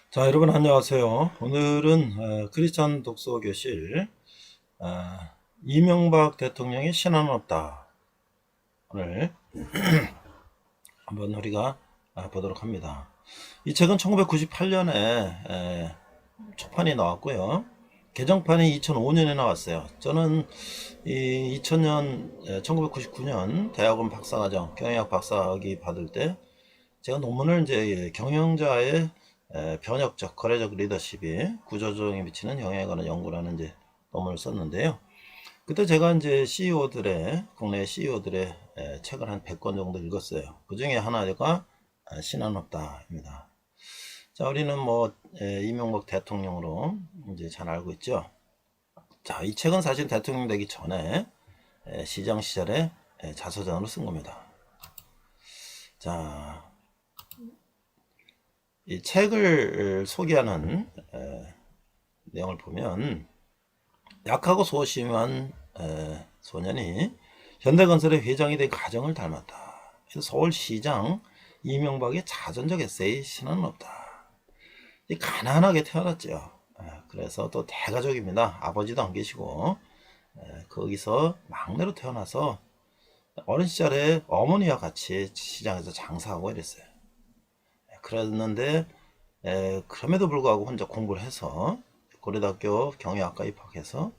자, 여러분 안녕하세요. 오늘은 크리스천 독서교실 어, 이명박 대통령의 신화는 없다. 오늘 한번 우리가 보도록 합니다. 이 책은 1998년에 초판이 나왔고요. 개정판이 2005년에 나왔어요. 저는 이 2000년, 1999년 대학원 박사과정, 경영학 박사학위 받을 때 제가 논문을 이제 경영자의 변혁적, 거래적 리더십이 구조조정에 미치는 영향에 관한 연구라는 이제 논문을 썼는데요. 그때 제가 이제 CEO들의, 국내 CEO들의 책을 한 100권 정도 읽었어요. 그 중에 하나가 신한없다입니다. 자, 우리는 뭐, 이명박 대통령으로 이제 잘 알고 있죠. 자, 이 책은 사실 대통령 되기 전에 시장 시절에 자서전으로 쓴 겁니다. 자, 이 책을 소개하는 내용을 보면 약하고 소심한 소년이 현대건설의 회장이 된 가정을 닮았다. 그래서 서울시장 이명박의 자전적 에세이 신화는 없다. 가난하게 태어났죠. 그래서 또 대가족입니다. 아버지도 안 계시고 거기서 막내로 태어나서 어린 시절에 어머니와 같이 시장에서 장사하고 이랬어요. 그랬는데 그럼에도 불구하고 혼자 공부를 해서 고려대학교 경영학과 입학해서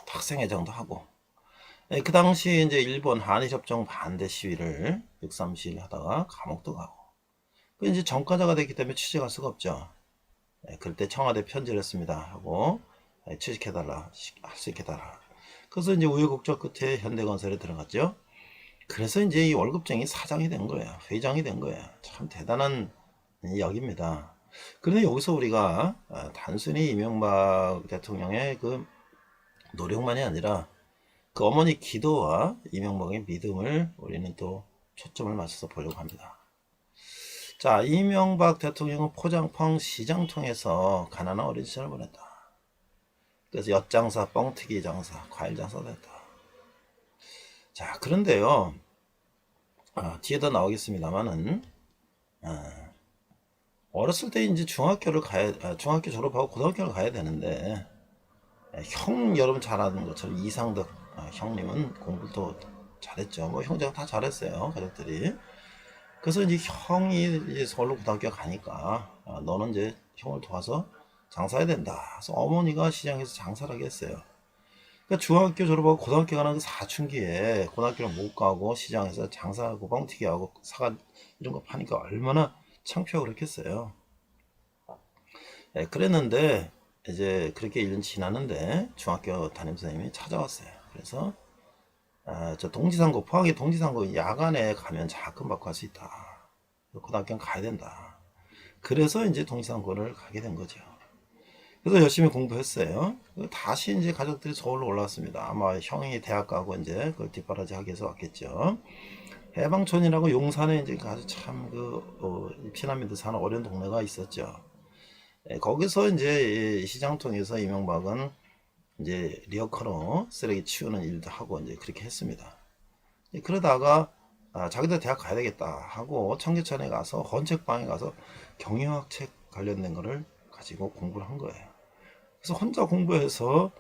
학생회장도 하고 그 당시 이제 일본 한일협정 반대 시위를 6.3 시위를 하다가 감옥도 가고 그 이제 전과자가 됐기 때문에 취직할 수가 없죠. 그럴 때 청와대 편지를 했습니다 하고 취직해달라 할 수 있게 해달라. 그래서 이제 우여곡절 끝에 현대건설에 들어갔죠. 그래서 이제 이 월급쟁이 사장이 된 거예요. 회장이 된 거예요. 참 대단한 이야기입니다. 그런데 여기서 우리가 단순히 이명박 대통령의 그 노력만이 아니라 그 어머니 기도와 이명박의 믿음을 우리는 또 초점을 맞춰서 보려고 합니다. 자, 이명박 대통령은 포장팡 시장 통해서 가난한 어린 시절을 보냈다. 그래서 엿장사, 뻥튀기 장사, 과일 장사도 했다. 자, 그런데요, 뒤에도 나오겠습니다만은, 어렸을 때 이제 중학교 졸업하고 고등학교를 가야 되는데, 형 여러분 잘 아는 것처럼 이상덕 형님은 공부도 잘했죠. 뭐 형제가 다 잘했어요, 가족들이. 그래서 이제 형이 이제 서울로 고등학교 가니까 너는 이제 형을 도와서 장사해야 된다. 그래서 어머니가 시장에서 장사를 하게 했어요. 그러니까 중학교 졸업하고 고등학교 가는 그 사춘기에 고등학교를 못 가고 시장에서 장사하고 뻥튀기하고 사과 이런 거 파니까 얼마나 창피하고 그랬겠어요. 그랬는데 이제 그렇게 1년 지났는데 중학교 담임 선생님이 찾아왔어요. 그래서 저 동지상고 포항의 동지상고 야간에 가면 자금 받고 할 수 있다. 고등학교는 가야 된다. 그래서 이제 동지상고를 가게 된 거죠. 그래서 열심히 공부했어요. 다시 이제 가족들이 서울로 올라왔습니다. 아마 형이 대학 가고 이제 그걸 뒷바라지 하기 위해서 왔겠죠. 해방촌이라고 용산에 이제 아주 참 피난민들 사는 어려운 동네가 있었죠. 거기서 이제 시장 통해서 이명박은 이제 리어커로 쓰레기 치우는 일도 하고 이제 그렇게 했습니다. 그러다가 자기도 대학 가야 되겠다 하고 청계천에 가서 헌책방에 가서 경영학 책 관련된 거를 가지고 공부를 한 거예요. 그래서 혼자 공부해서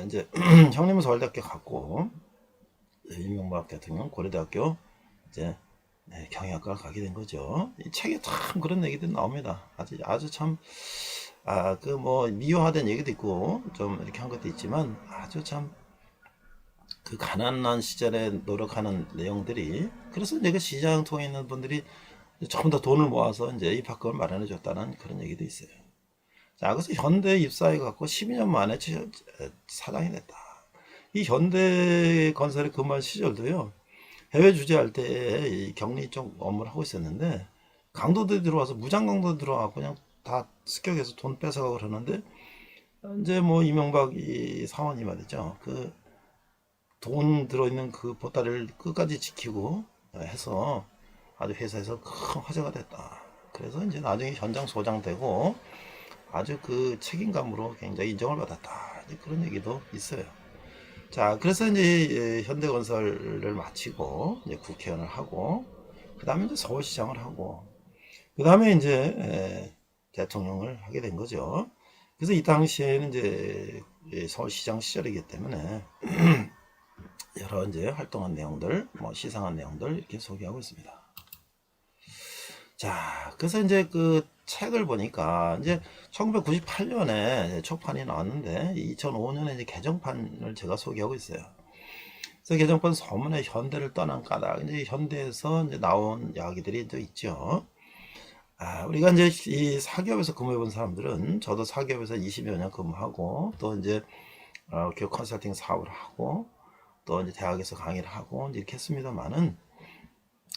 이제 형님은 서울대학교 갔고 이명박 대통령 고려대학교 이제 경영학과를 가게 된 거죠. 이 책에 참 그런 얘기들이 나옵니다. 아주 참 그 뭐 미화된 얘기도 있고 좀 이렇게 한 것도 있지만 아주 참 그 가난한 시절에 노력하는 내용들이 그래서 이제 그 시장 통해 있는 분들이 전부 다 돈을 모아서 이제 입학금을 마련해 줬다는 그런 얘기도 있어요. 자, 그래서 현대에 입사해 갖고 12년 만에 사장이 됐다. 이 현대 건설의 근무한 시절도요. 해외 주재할 때 격리 쪽 업무를 하고 있었는데 강도들이 들어와서 무장 강도 들어와서 그냥 다 습격해서 돈 뺏어가고 그러는데 이제 뭐 이명박 이 사원이 말이죠. 그 돈 들어있는 그 보따리를 끝까지 지키고 해서 아주 회사에서 큰 화제가 됐다. 그래서 이제 나중에 현장 소장되고 아주 그 책임감으로 굉장히 인정을 받았다. 그런 얘기도 있어요. 자, 그래서 이제 현대건설을 마치고 이제 국회의원을 하고 그 다음에 이제 서울시장을 하고 그 다음에 이제 대통령을 하게 된 거죠. 그래서 이 당시에는 이제 서울시장 시절이기 때문에 여러 이제 활동한 내용들, 뭐 시상한 내용들 이렇게 소개하고 있습니다. 자, 그래서 이제 그 책을 보니까 이제 1998년에 초판이 나왔는데 2005년에 이제 개정판을 제가 소개하고 있어요. 그래서 개정판 서문에 현대를 떠난 까닭, 이제 현대에서 이제 나온 이야기들이 또 있죠. 우리가 이제 이 사기업에서 근무해 본 사람들은, 저도 사기업에서 20여 년 근무하고 또 이제 교육 컨설팅 사업을 하고 또 이제 대학에서 강의를 하고 이제 이렇게 했습니다만은,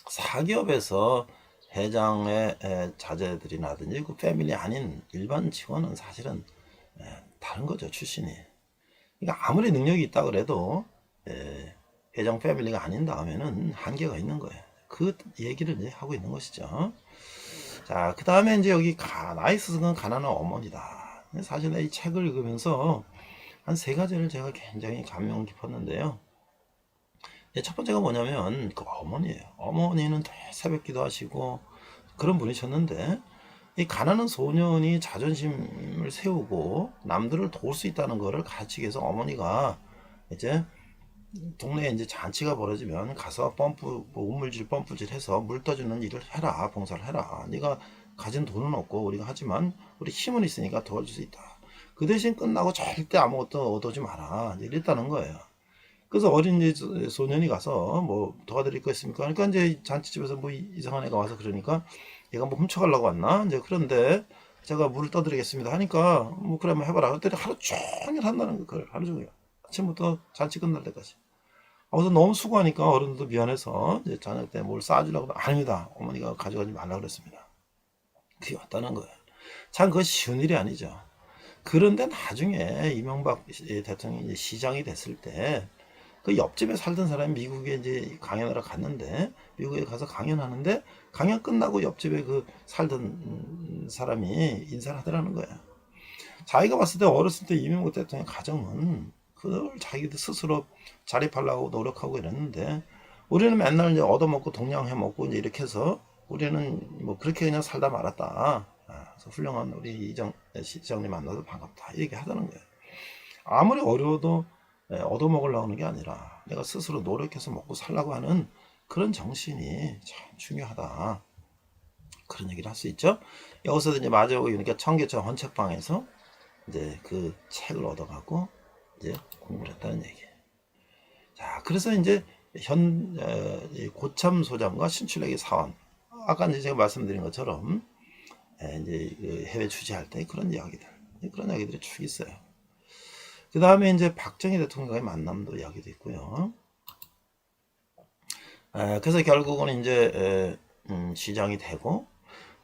사기업에서 회장의 자제들이라든지 그 패밀리 아닌 일반 직원은 사실은 다른 거죠, 출신이. 그러니까 아무리 능력이 있다 그래도 회장 패밀리가 아닌 다음에는 한계가 있는 거예요. 그 얘기를 이제 하고 있는 것이죠. 자, 그 다음에 이제 여기 나이스는 가난한 어머니다. 사실 이 책을 읽으면서 한 세 가지를 제가 굉장히 감명 깊었는데요. 첫 번째가 뭐냐면 그 어머니예요. 어머니는 새벽 기도하시고 그런 분이셨는데, 이 가난한 소년이 자존심을 세우고 남들을 도울 수 있다는 것을 가르치기 위해서 어머니가 이제 동네에 이제 잔치가 벌어지면 가서 우물질 펌프질 해서 물 떠주는 일을 해라, 봉사를 해라. 네가 가진 돈은 없고 우리가 하지만 우리 힘은 있으니까 도와줄 수 있다. 그 대신 끝나고 절대 아무것도 얻어오지 마라, 이랬다는 거예요. 그래서 어린 이제 소년이 가서 뭐 도와드릴 거 있습니까? 그러니까 이제 잔치집에서 뭐 이상한 애가 와서 그러니까 얘가 뭐 훔쳐가려고 왔나? 이제 그런데 제가 물을 떠드리겠습니다 하니까 뭐 그래 한번 해봐라. 그랬더니 하루 종일 한다는 거, 그걸 하루 종일 아침부터 잔치 끝날 때까지. 그래서 너무 수고하니까 어른들도 미안해서 이제 저녁 때 뭘 싸주려고 아닙니다. 어머니가 가져가지 말라 그랬습니다. 그게 왔다는 거예요. 참 그거 쉬운 일이 아니죠. 그런데 나중에 이명박 대통령이 시장이 됐을 때 그 옆집에 살던 사람이 미국에 이제 강연하러 갔는데, 미국에 가서 강연하는데 강연 끝나고 옆집에 그 살던 사람이 인사를 하더라는 거야. 자기가 봤을 때 어렸을 때 이명박 대통령 가정은 그걸 자기들 스스로 자립하려고 노력하고 이랬는데, 우리는 맨날 이제 얻어먹고 동양해 먹고 이제 이렇게 해서 우리는 뭐 그렇게 그냥 살다 말았다. 그래서 훌륭한 우리 시장님 만나서 반갑다, 이렇게 하다는 거예요. 아무리 어려워도 얻어먹으려고 하는 게 아니라 내가 스스로 노력해서 먹고 살라고 하는 그런 정신이 참 중요하다, 그런 얘기를 할 수 있죠. 여기서 이제 마지막에 그러니까 청계천 헌책방에서 이제 그 책을 얻어가고 이제 공부를 했다는 얘기. 자, 그래서 이제 고참 소장과 신출애기 사원, 아까 이제 제가 말씀드린 것처럼 이제 그 해외 취재할 때 그런 이야기들이 쭉 있어요. 그 다음에 이제 박정희 대통령과의 만남도 이야기도 있고요. 그래서 결국은 이제 시장이 되고,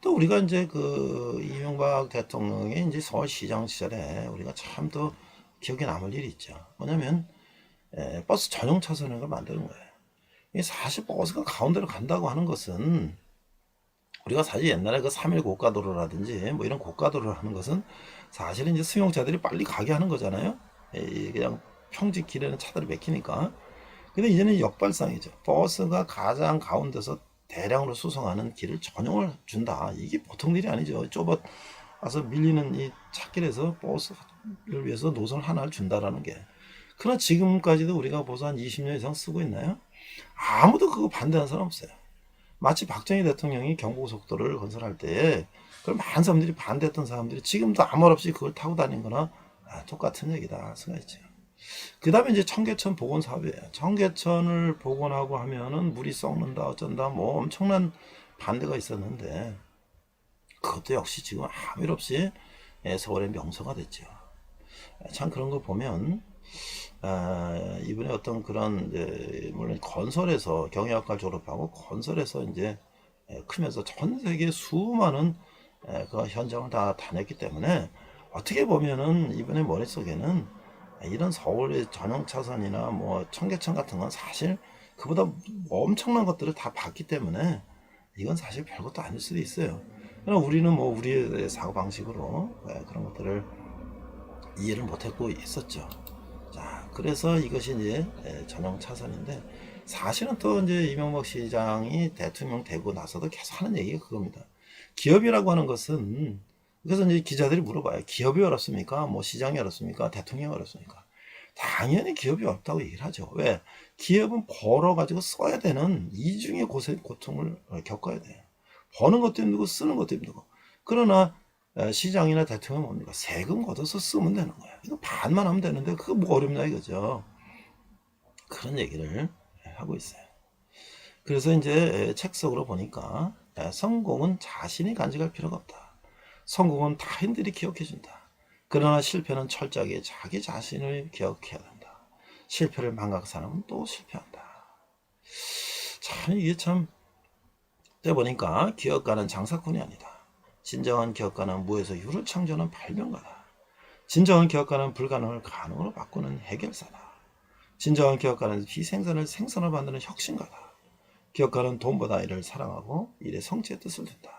또 우리가 이제 그 이명박 대통령의 이제 서울시장 시절에 우리가 참 또 기억에 남을 일이 있죠. 뭐냐면 버스 전용 차선을 만드는 거예요. 이게 사실 버스가 가운데로 간다고 하는 것은, 우리가 사실 옛날에 그 3일 고가도로라든지 뭐 이런 고가도로를 하는 것은 사실은 이제 승용차들이 빨리 가게 하는 거잖아요. 그냥 평지 길에는 차들이 막히니까. 근데 이제는 역발상이죠. 버스가 가장 가운데서 대량으로 수송하는 길을 전용을 준다. 이게 보통 일이 아니죠. 좁아서 밀리는 이 찻길에서 버스를 위해서 노선을 하나를 준다라는 게. 그러나 지금까지도 우리가 벌써 한 20년 이상 쓰고 있나요? 아무도 그거 반대하는 사람 없어요. 마치 박정희 대통령이 경부고속도로를 건설할 때 그걸 많은 사람들이 반대했던 사람들이 지금도 아무 말 없이 그걸 타고 다니는 거나 똑같은 얘기다 할 수가 있죠. 그 다음에 이제 청계천 복원 사업이에요. 청계천을 복원하고 하면은 물이 썩는다 어쩐다 뭐 엄청난 반대가 있었는데, 그것도 역시 지금 아무 일 없이 서울의 명소가 됐죠. 참 그런 거 보면 이번에 어떤 그런 물론 건설에서 경영학과를 졸업하고 건설에서 이제 크면서 전 세계 수많은 그 현장을 다 다녔기 때문에, 어떻게 보면은 이번에 머릿속에는 이런 서울의 전용 차선이나 뭐 청계천 같은 건 사실 그보다 엄청난 것들을 다 봤기 때문에 이건 사실 별것도 아닐 수도 있어요. 그러나 우리는 뭐 우리의 사고 방식으로 그런 것들을 이해를 못하고 있었죠. 자, 그래서 이것이 이제 전용 차선인데, 사실은 또 이제 이명박 시장이 대통령 되고 나서도 계속 하는 얘기가 그겁니다. 기업이라고 하는 것은, 그래서 이제 기자들이 물어봐요. 기업이 어렵습니까? 뭐 시장이 어렵습니까? 대통령이 어렵습니까? 당연히 기업이 어렵다고 얘기를 하죠. 왜? 기업은 벌어가지고 써야 되는 이중의 고통을 겪어야 돼요. 버는 것도 힘들고 쓰는 것도 힘들고. 그러나 시장이나 대통령은 뭡니까? 세금 걷어서 쓰면 되는 거예요. 이거 반만 하면 되는데 그거 뭐 어렵냐 이거죠. 그런 얘기를 하고 있어요. 그래서 이제 책 속으로 보니까 성공은 자신이 간직할 필요가 없다. 성공은 타인들이 기억해준다. 그러나 실패는 철저하게 자기 자신을 기억해야 된다. 실패를 망각 사람은 또 실패한다. 참 이게 참 때 보니까 기업가는 장사꾼이 아니다. 진정한 기업가는 무에서 유를 창조하는 발명가다. 진정한 기업가는 불가능을 가능으로 바꾸는 해결사다. 진정한 기업가는 비생산을 생산으로 만드는 혁신가다. 기업가는 돈보다 일을 사랑하고 일의 성취의 뜻을 둔다.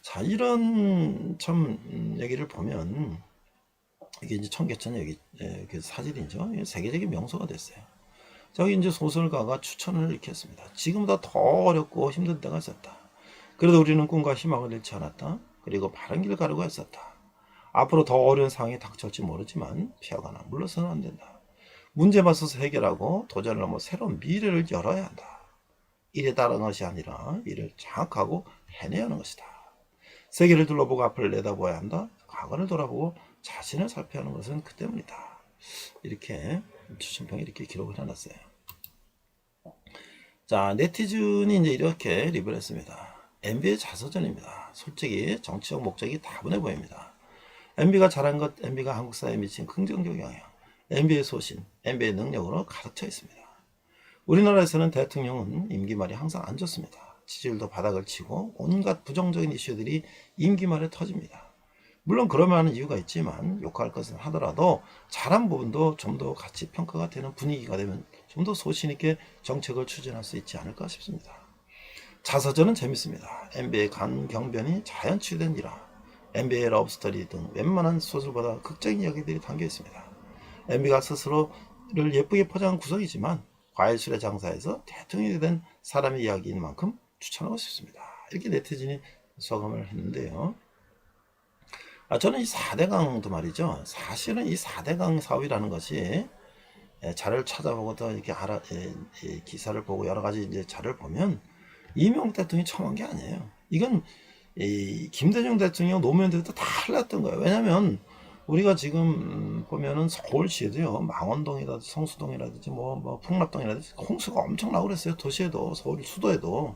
자, 이런 참 얘기를 보면 이게 이제 청계천 얘기 그 사진이죠. 세계적인 명소가 됐어요. 저기 이제 소설가가 추천을 이렇게 했습니다. 지금보다 더 어렵고 힘든 때가 있었다. 그래도 우리는 꿈과 희망을 잃지 않았다. 그리고 바른 길을 가려고 했었다. 앞으로 더 어려운 상황이 닥쳐올지 모르지만 피하거나 물러서는 안 된다. 문제 맞서서 해결하고 도전을 넘어 새로운 미래를 열어야 한다. 일에 따른 것이 아니라 이를 장악하고 해내야 하는 것이다. 세계를 둘러보고 앞을 내다보아야 한다. 과거를 돌아보고 자신을 살펴야 하는 것은 그 때문이다. 이렇게 추천평이 이렇게 기록을 해놨어요. 자, 네티즌이 이제 이렇게 리뷰를 했습니다. MB의 자서전입니다. 솔직히 정치적 목적이 다분해 보입니다. MB가 잘한 것, MB가 한국 사회에 미친 긍정적 영향, MB의 소신, MB의 능력으로 가득 차 있습니다. 우리나라에서는 대통령은 임기 말이 항상 안 좋습니다. 지지율도 바닥을 치고 온갖 부정적인 이슈들이 임기 말에 터집니다. 물론 그럴 만한 이유가 있지만 욕할 것은 하더라도 잘한 부분도 좀 더 같이 평가가 되는 분위기가 되면 좀 더 소신있게 정책을 추진할 수 있지 않을까 싶습니다. 자서전은 재밌습니다. MB의 강경변이 자연치유된 일화, MB의 러브스토리 등 웬만한 소설보다 극적인 이야기들이 담겨 있습니다. MB가 스스로를 예쁘게 포장한 구석이지만 과일술의 장사에서 대통령이 된 사람의 이야기인 만큼 추천하고 싶습니다. 이렇게 네티즌이 소감을 했는데요. 저는 이 4대강도 말이죠. 사실은 이 4대강 사업이라는 것이 자료를 찾아보고 또 이렇게 기사를 보고 여러 가지 이제 자료를 보면 이명박 대통령이 처음 한 게 아니에요. 이건 김대중 대통령, 노무현 대통령 다 달랐던 거예요. 왜냐하면 우리가 지금 보면은 서울시에도요, 망원동이라든지 성수동이라든지 뭐 풍납동이라든지 홍수가 엄청 나고 그랬어요. 도시에도, 서울 수도에도.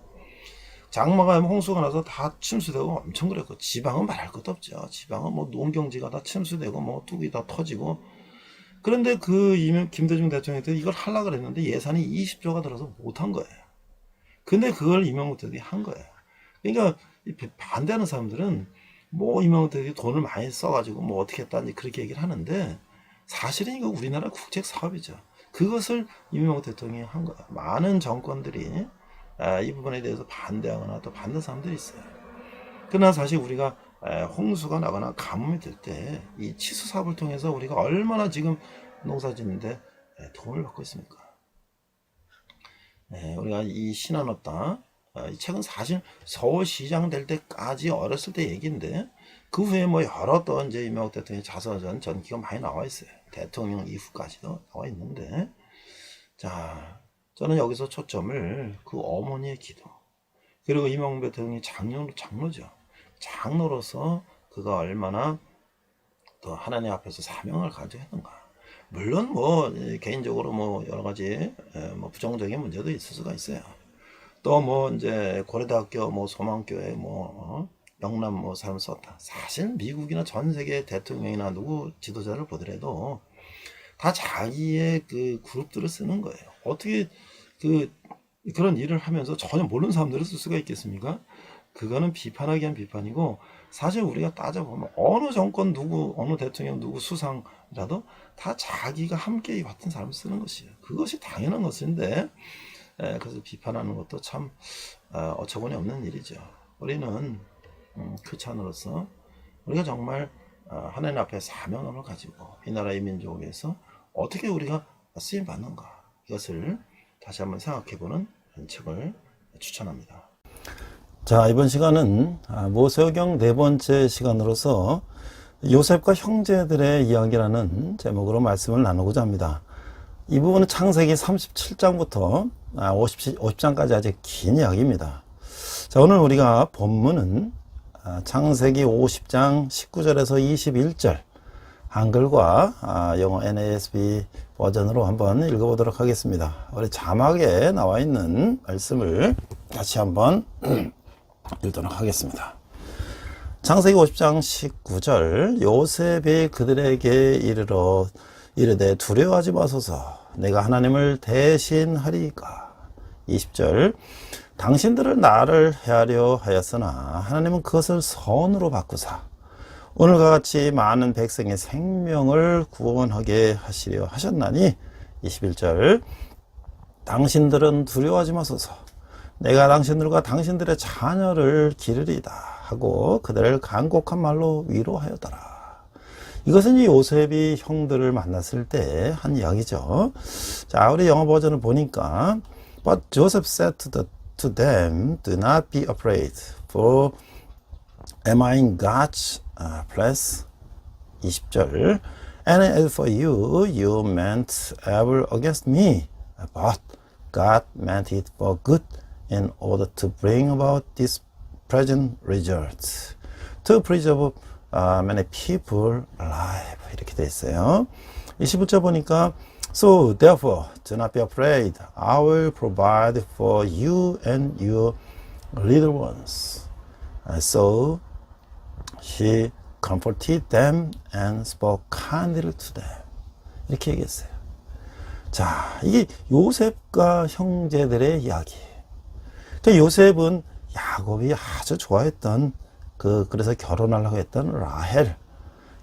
장마가 홍수가 나서 다 침수되고 엄청 그랬고, 지방은 말할 것도 없죠. 지방은 뭐 농경지가 다 침수되고 뭐 뚝이 다 터지고. 그런데 김대중 대통령이 이걸 하려고 그랬는데 예산이 20조가 들어서 못한 거예요. 근데 그걸 이명박 대통령이 한 거예요. 그러니까 반대하는 사람들은 뭐 이명박 대통령이 돈을 많이 써가지고 뭐 어떻게 했다니 그렇게 얘기를 하는데, 사실은 이거 우리나라 국책 사업이죠. 그것을 이명박 대통령이 한 거예요. 많은 정권들이 이 부분에 대해서 반대하거나 또 반대 사람들이 있어요. 그러나 사실 우리가 홍수가 나거나 가뭄이 될 때 이 치수 사업을 통해서 우리가 얼마나 지금 농사 짓는데 도움을 받고 있습니까? 우리가 이 신한업당 이 책은 사실 서울시장 될 때까지 어렸을 때 얘기인데, 그 후에 뭐 여러 또 이제 이명박 대통령의 자서전 전기가 많이 나와 있어요. 대통령 이후까지도 나와 있는데, 자, 저는 여기서 초점을 그 어머니의 기도, 그리고 이명박 대통령이 장로죠. 장로로서 그가 얼마나 또 하나님 앞에서 사명을 가지고 했는가. 물론 뭐 개인적으로 뭐 여러 가지 뭐 부정적인 문제도 있을 수가 있어요. 또 뭐 이제 고려대학교 뭐 소망교회 뭐 영남 뭐 사람 썼다. 사실 미국이나 전 세계 대통령이나 누구 지도자를 보더라도 다 자기의 그 그룹들을 쓰는 거예요. 어떻게 그런 일을 하면서 전혀 모르는 사람들을 쓸 수가 있겠습니까? 그거는 비판하기 위한 비판이고, 사실 우리가 따져보면 어느 정권 누구, 어느 대통령 누구 수상이라도 다 자기가 함께 같은 사람을 쓰는 것이에요. 그것이 당연한 것인데, 그래서 비판하는 것도 참 어처구니 없는 일이죠. 우리는 크리스찬으로서 우리가 정말 하나님 앞에 사명감을 가지고 이 나라의 민족을 위해서 어떻게 우리가 쓰임 받는가, 이것을 다시 한번 생각해보는 책을 추천합니다. 자, 이번 시간은 모세오경 네 번째 시간으로서 요셉과 형제들의 이야기라는 제목으로 말씀을 나누고자 합니다. 이 부분은 창세기 37장부터 50장까지 아주 긴 이야기입니다. 자, 오늘 우리가 본문은 창세기 50장 19절에서 21절 한글과 영어 NASB 버전으로 한번 읽어보도록 하겠습니다. 우리 자막에 나와 있는 말씀을 같이 한번 읽도록 하겠습니다. 창세기 50장 19절 요셉이 그들에게 이르되 두려워하지 마소서 내가 하나님을 대신하리이까. 20절 당신들을 나를 해하려 하였으나 하나님은 그것을 선으로 바꾸사 오늘과 같이 많은 백성의 생명을 구원하게 하시려 하셨나니. 21절 당신들은 두려워하지 마소서 내가 당신들과 당신들의 자녀를 기르리다 하고 그들을 간곡한 말로 위로하였더라. 이것은 이 요셉이 형들을 만났을 때 한 이야기죠. 자, 우리 영어 버전을 보니까 But Joseph said to them, Do not be afraid, for am I in God's place? 20절 And as for you, you meant evil against me, but God meant it for good in order to bring about this present result, to preserve many people alive. 이렇게 돼 있어요. 25절 보니까 So therefore, do not be afraid. I will provide for you and your little ones. So she comforted them and spoke kindly to them. 이렇게 얘기했어요. 자, 이게 요셉과 형제들의 이야기. 그러니까 요셉은 야곱이 아주 좋아했던 그래서 결혼하려고 했던 라헬.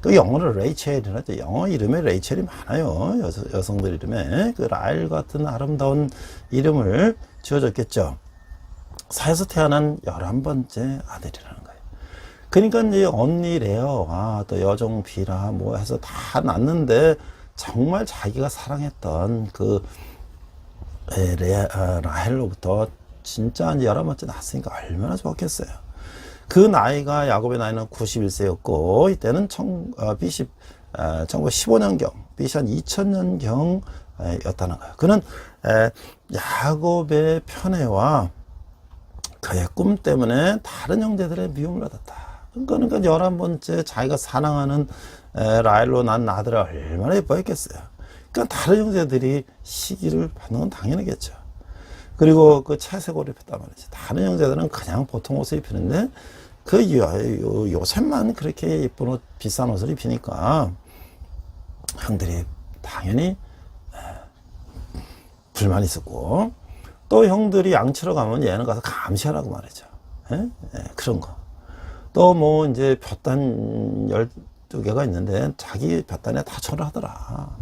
그 영어로 레이첼이라 하죠. 영어 이름에 레이첼이 많아요. 여성들 이름에. 그 라헬 같은 아름다운 이름을 지어줬겠죠. 사에서 태어난 11번째 아들이라는 거예요. 그러니까 이제 언니 레어와 또 여종 비라 뭐 해서 다 낳는데 정말 자기가 사랑했던 라헬로부터 진짜 이제 11번째 낳았으니까 얼마나 좋았겠어요. 그 나이가 야곱의 나이는 91세였고 이때는 1915년경 BC 한 2000년경이었다는 거예요. 그는 야곱의 편애와 그의 꿈 때문에 다른 형제들의 미움을 받았다. 그러니까 11번째 자기가 사랑하는 라헬로 난 아들을 얼마나 예뻐했겠어요. 그러니까 다른 형제들이 시기를 받는 건 당연하겠죠. 그리고 그 채색옷을 입혔단 말이지. 다른 형제들은 그냥 보통 옷을 입히는데 요셉만 그렇게 예쁜 옷, 비싼 옷을 입히니까 형들이 당연히 불만이 있었고, 또 형들이 양치러 가면 얘는 가서 감시하라고 말이죠. 그런 거. 또 뭐 이제 볕단 12개가 있는데 자기 볕단에 다 절하더라.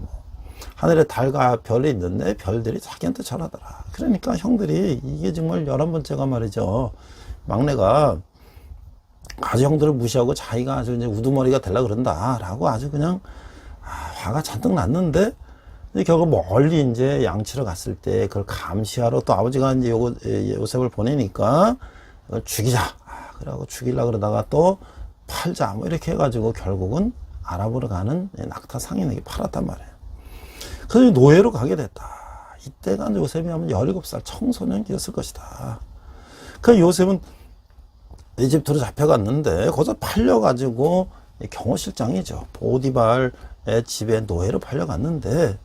하늘에 달과 별이 있는데 별들이 자기한테 절하더라. 그러니까 형들이 이게 정말 11번째가 말이죠. 막내가 아주 형들을 무시하고 자기가 아주 이제 우두머리가 되려고 그런다. 라고 아주 그냥 화가 잔뜩 났는데 결국 멀리 이제 양치러 갔을 때 그걸 감시하러 또 아버지가 이제 요셉을 보내니까 이걸 죽이자. 그러고 죽이려고 그러다가 또 팔자. 뭐 이렇게 해가지고 결국은 아랍으로 가는 낙타 상인에게 팔았단 말이에요. 그래서 노예로 가게 됐다. 이때가 요셉이 하면 17살 청소년기였을 것이다. 그 요셉은 이집트로 잡혀갔는데 거기서 팔려가지고 경호실장이죠. 보디발의 집에 노예로 팔려갔는데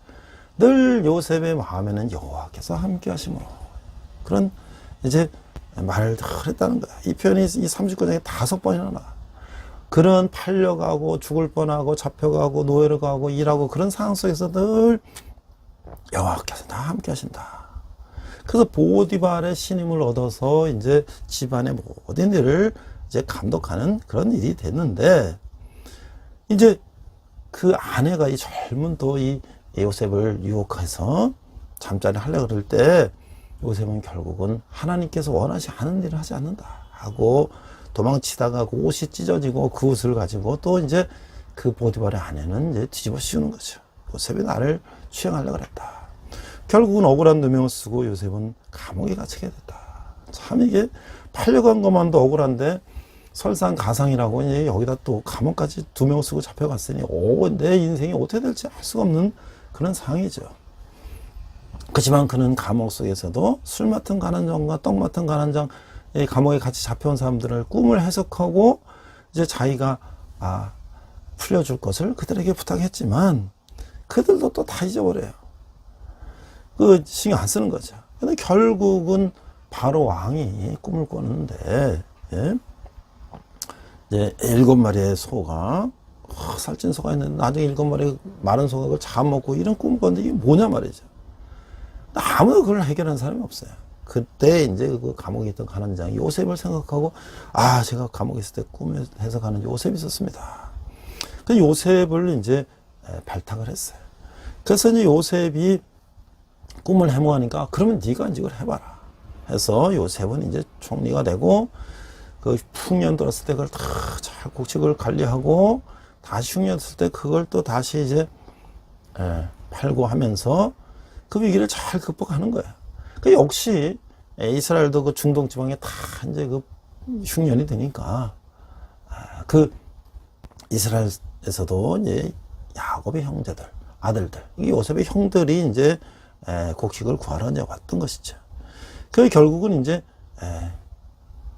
늘 요셉의 마음에는 여호와께서 함께 하심으로 그런 이제 말을 했다는 거야. 이 표현이 이 39장에 5번이나 나와. 그런 팔려가고 죽을 뻔하고 잡혀가고 노예로 가고 일하고 그런 상황 속에서 늘 여호와께서 다 함께 하신다. 그래서 보디발의 신임을 얻어서 이제 집안의 모든 일을 이제 감독하는 그런 일이 됐는데, 이제 그 아내가 이 젊은 또 이 요셉을 유혹해서 잠자리 하려고 그럴 때 요셉은 결국은 하나님께서 원하지 않은 일을 하지 않는다 하고 도망치다가 그 옷이 찢어지고 그 옷을 가지고 또 이제 그 보디발의 아내는 이제 뒤집어 씌우는 거죠. 요셉이 나를 추행하려고 그랬다. 결국은 억울한 누명을 쓰고 요셉은 감옥에 갇히게 됐다. 참 이게 팔려고 한 것만도 억울한데 설상가상이라고 이제 여기다 또 감옥까지 2명 쓰고 잡혀갔으니 내 인생이 어떻게 될지 알 수가 없는 그런 상황이죠. 그렇지만 그는 감옥 속에서도 술 맡은 간원장과 떡 맡은 간원장, 감옥에 같이 잡혀온 사람들을 꿈을 해석하고 이제 자기가 풀려줄 것을 그들에게 부탁했지만 그들도 또 다 잊어버려요. 신경 안 쓰는 거죠. 근데 결국은 바로 왕이 꿈을 꿨는데, 예? 이제 7마리의 소가, 살찐 소가 있는데 나중에 7마리 마른 소가 그걸 잡아먹고 이런 꿈을 꿨는데 이게 뭐냐 말이죠. 아무도 그걸 해결하는 사람이 없어요. 그때 이제 그 감옥에 있던 간원장이 요셉을 생각하고, 제가 감옥에 있을 때 꿈에 해석하는 요셉이 있었습니다. 그 요셉을 이제 발탁을 했어요. 그래서 이제 요셉이 꿈을 해몽하니까, 그러면 네가 이제 이걸 해봐라 해서 요셉은 이제 총리가 되고, 그 흉년 들었을 때 그걸 다 잘 곡식을 관리하고, 다시 흉년 들었을 때 그걸 또 다시 이제 팔고 하면서 그 위기를 잘 극복하는 거예요. 그 역시 이스라엘도 그 중동 지방에 다 이제 그 흉년이 되니까, 그 이스라엘에서도 이제 야곱의 형제들, 아들들, 요셉의 형들이 이제 곡식을 구하러 이제 왔던 것이죠. 그 결국은 이제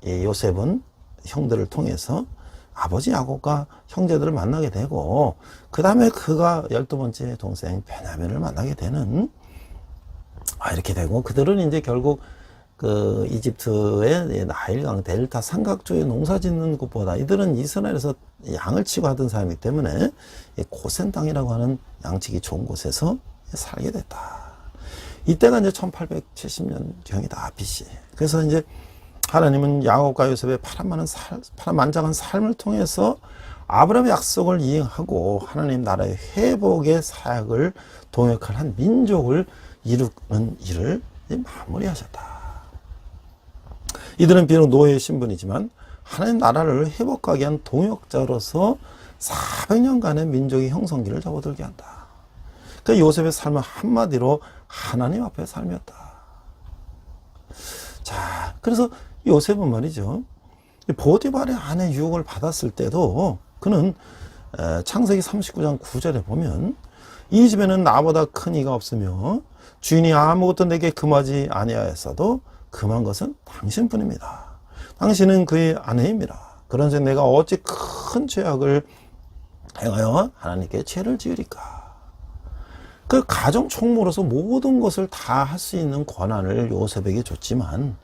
이 요셉은 형들을 통해서 아버지 야곱과 형제들을 만나게 되고, 그 다음에 그가 12번째 동생 베냐민을 만나게 되는, 이렇게 되고, 그들은 이제 결국 그 이집트의 나일강 델타 삼각 쪽에 농사 짓는 곳보다 이들은 이스라엘에서 양을 치고 하던 사람이기 때문에 고센 땅이라고 하는 양치기 좋은 곳에서 살게 됐다. 이때가 이제 1870년경이다, BC. 그래서 이제 하나님은 야곱과 요셉의 파란만장한 삶을 통해서 아브라함의 약속을 이행하고 하나님 나라의 회복의 사역을 동역할 한 민족을 이루는 일을 마무리하셨다. 이들은 비록 노예의 신분이지만 하나님 나라를 회복하게 한 동역자로서 400년간의 민족의 형성기를 접어들게 한다. 그러니까 요셉의 삶은 한마디로 하나님 앞의 삶이었다. 자, 그래서 요셉은 말이죠, 보디발의 아내 유혹을 받았을 때도 그는 창세기 39장 9절에 보면, 이 집에는 나보다 큰 이가 없으며 주인이 아무것도 내게 금하지 아니하였어도 금한 것은 당신뿐입니다. 당신은 그의 아내입니다. 그런즉 내가 어찌 큰 죄악을 행하여 하나님께 죄를 지으리까. 그 가정 총무로서 모든 것을 다 할 수 있는 권한을 요셉에게 줬지만,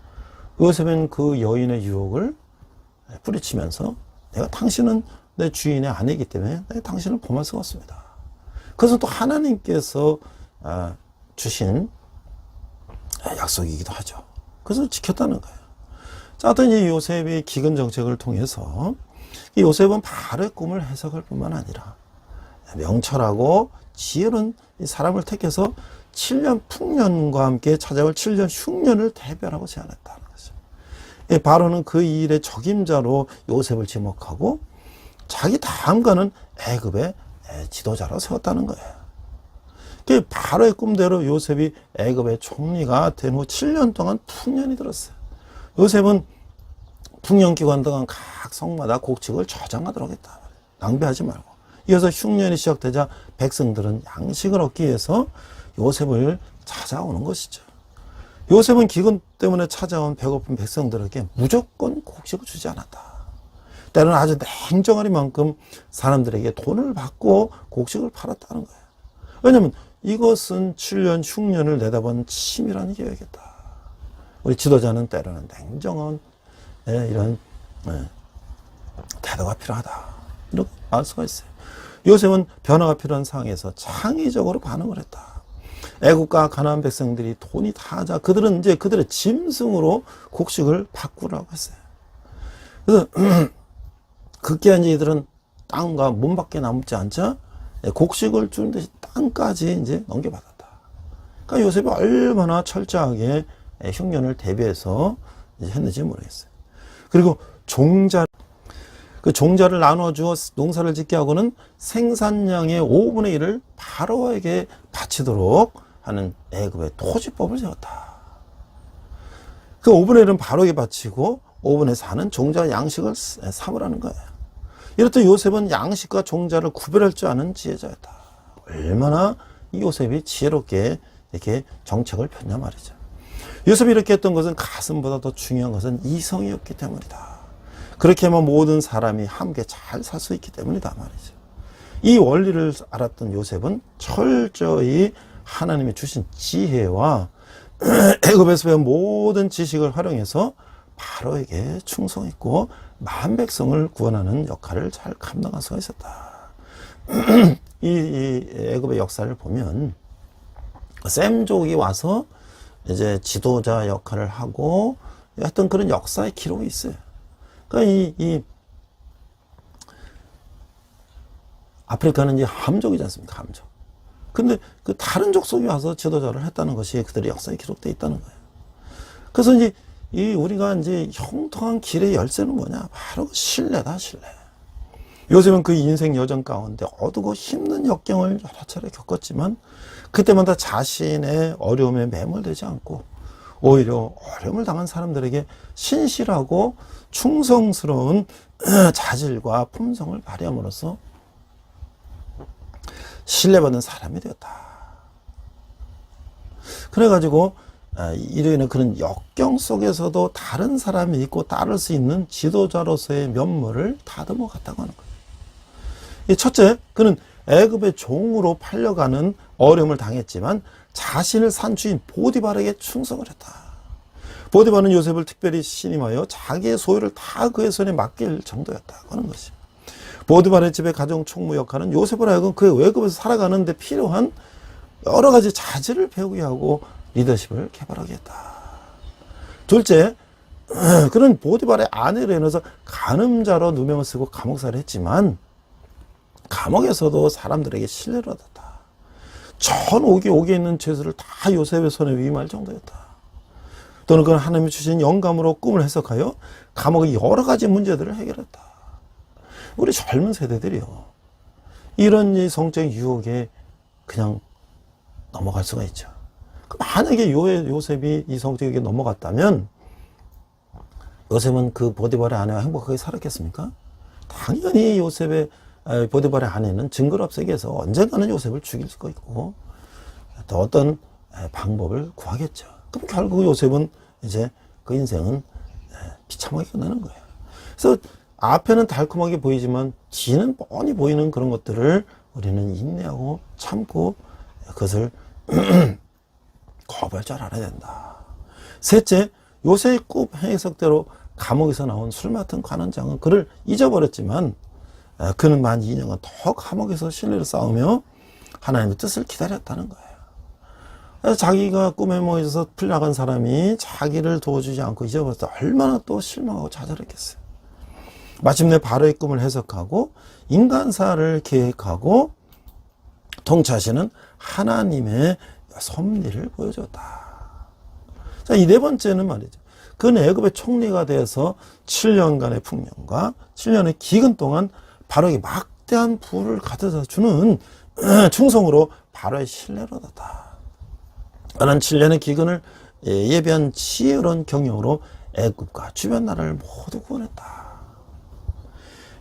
요셉은 그 여인의 유혹을 뿌리치면서, 내가 당신은 내 주인의 아내이기 때문에 내가 당신을 범할 수가 없습니다. 그것은 또 하나님께서 주신 약속이기도 하죠. 그래서 지켰다는 거예요. 자, 어떤 이 요셉의 기근 정책을 통해서 이 요셉은 바로의 꿈을 해석할 뿐만 아니라 명철하고 지혜로운 사람을 택해서 7년 풍년과 함께 찾아올 7년 흉년을 대별하고 제안했다는 거죠. 바로는 그 일의 적임자로 요셉을 지목하고 자기 다음가는 애굽의 지도자로 세웠다는 거예요. 바로의 꿈대로 요셉이 애굽의 총리가 된 후 7년 동안 풍년이 들었어요. 요셉은 풍년 기간 동안 각 성마다 곡식을 저장하도록 했다. 낭비하지 말고. 이어서 흉년이 시작되자 백성들은 양식을 얻기 위해서 요셉을 찾아오는 것이죠. 요셉은 기근 때문에 찾아온 배고픈 백성들에게 무조건 곡식을 주지 않았다. 때로는 아주 냉정하리만큼 사람들에게 돈을 받고 곡식을 팔았다는 거예요. 왜냐하면 이것은 7년 흉년을 내다본 치밀한 계획이다. 우리 지도자는 때로는 냉정한 이런 태도가 필요하다, 이렇게 알 수가 있어요. 요셉은 변화가 필요한 상황에서 창의적으로 반응을 했다. 애국과 가나안 백성들이 돈이 다 하자 그들은 이제 그들의 짐승으로 곡식을 바꾸라고 했어요. 그래서 그게 이제 이들은 땅과 문 밖에 남지 않자 곡식을 주는 듯이 땅까지 이제 넘겨받았다. 그러니까 요셉이 얼마나 철저하게 흉년을 대비해서 이제 했는지 모르겠어요. 그리고 그 종자를 나눠주어 농사를 짓게 하고는 생산량의 5분의 1을 바로에게 바치도록 하는 애굽의 토지법을 세웠다. 그 5분의 1은 바로에게 바치고 오븐에 사는 종자 양식을 삼으라는 거예요. 이렇듯 요셉은 양식과 종자를 구별할 줄 아는 지혜자였다. 얼마나 이 요셉이 지혜롭게 이렇게 정책을 폈냐 말이죠. 요셉이 이렇게 했던 것은 가슴보다 더 중요한 것은 이성이었기 때문이다. 그렇게 하면 모든 사람이 함께 잘 살 수 있기 때문이다 말이죠. 이 원리를 알았던 요셉은 철저히 하나님이 주신 지혜와 애굽에서 배운 모든 지식을 활용해서 바로에게 충성했고 만 백성을 구원하는 역할을 잘 감당할 수가 있었다. 이 애굽의 역사를 보면 셈족이 와서 이제 지도자 역할을 하고 했던 그런 역사의 기록이 있어요. 그러니까 이 아프리카는 이제 함족이지 않습니까? 함족. 근데 그 다른 족속이 와서 지도자를 했다는 것이 그들의 역사에 기록되어 있다는 거예요. 그래서 이제 우리가 이제 형통한 길의 열쇠는 뭐냐? 바로 신뢰다, 신뢰. 요셉은 그 인생 여정 가운데 어두고 힘든 역경을 여러 차례 겪었지만 그때마다 자신의 어려움에 매몰되지 않고 오히려 어려움을 당한 사람들에게 신실하고 충성스러운 자질과 품성을 발휘함으로써 신뢰받는 사람이 되었다. 그래가지고 이르는 그런 역경 속에서도 다른 사람이 있고 따를 수 있는 지도자로서의 면모를 다듬어 갔다고 하는 거예요. 첫째, 그는 애굽의 종으로 팔려가는 어려움을 당했지만 자신을 산 주인 보디발에게 충성을 했다. 보디발은 요셉을 특별히 신임하여 자기의 소유를 다 그의 손에 맡길 정도였다고 하는 것입니다. 보디발의 집의 가정 총무 역할은 요셉을 하여금 그의 외국에서 살아가는 데 필요한 여러 가지 자질을 배우게 하고 리더십을 개발하게 했다. 둘째, 그는 보디발의 아내로 인해서 간음자로 누명을 쓰고 감옥살이를 했지만 감옥에서도 사람들에게 신뢰를 얻었다. 전 옥에 있는 죄수를 다 요셉의 손에 위임할 정도였다. 또는 그는 하나님이 주신 영감으로 꿈을 해석하여 감옥의 여러 가지 문제들을 해결했다. 우리 젊은 세대들이요, 이런 성적인 유혹에 그냥 넘어갈 수가 있죠. 만약에 요셉이 이 성적에게 넘어갔다면 요셉은 그 보디발의 아내와 행복하게 살았겠습니까? 당연히 보디발의 아내는 증거를 없애기 위해서 언젠가는 요셉을 죽일 수가 있고 또 어떤 방법을 구하겠죠. 그럼 결국 요셉은 이제 그 인생은 비참하게 끝나는 거예요. 그래서 앞에는 달콤하게 보이지만 뒤는 뻔히 보이는 그런 것들을 우리는 인내하고 참고 그것을 거부할 줄 알아야 된다. 셋째, 요셉의 꿈 해석대로 감옥에서 나온 술 맡은 관원장은 그를 잊어버렸지만 그는 만 2년간 더 감옥에서 신뢰를 쌓으며 하나님의 뜻을 기다렸다는 거예요. 그래서 자기가 꿈에 모여서 풀려나간 사람이 자기를 도와주지 않고 잊어버렸을 때 얼마나 또 실망하고 좌절했겠어요. 마침내 바로의 꿈을 해석하고 인간사를 계획하고 통치하시는 하나님의 섭리를 보여줬다. 자, 이 네 번째는 말이죠. 그는 애굽의 총리가 되어서 7년간의 풍년과 7년의 기근 동안 바로에게 막대한 부를 가져다 주는 충성으로 바로의 신뢰를 얻었다. 그는 7년의 기근을 예비한 지혜로운 경영으로 애굽과 주변 나라를 모두 구원했다.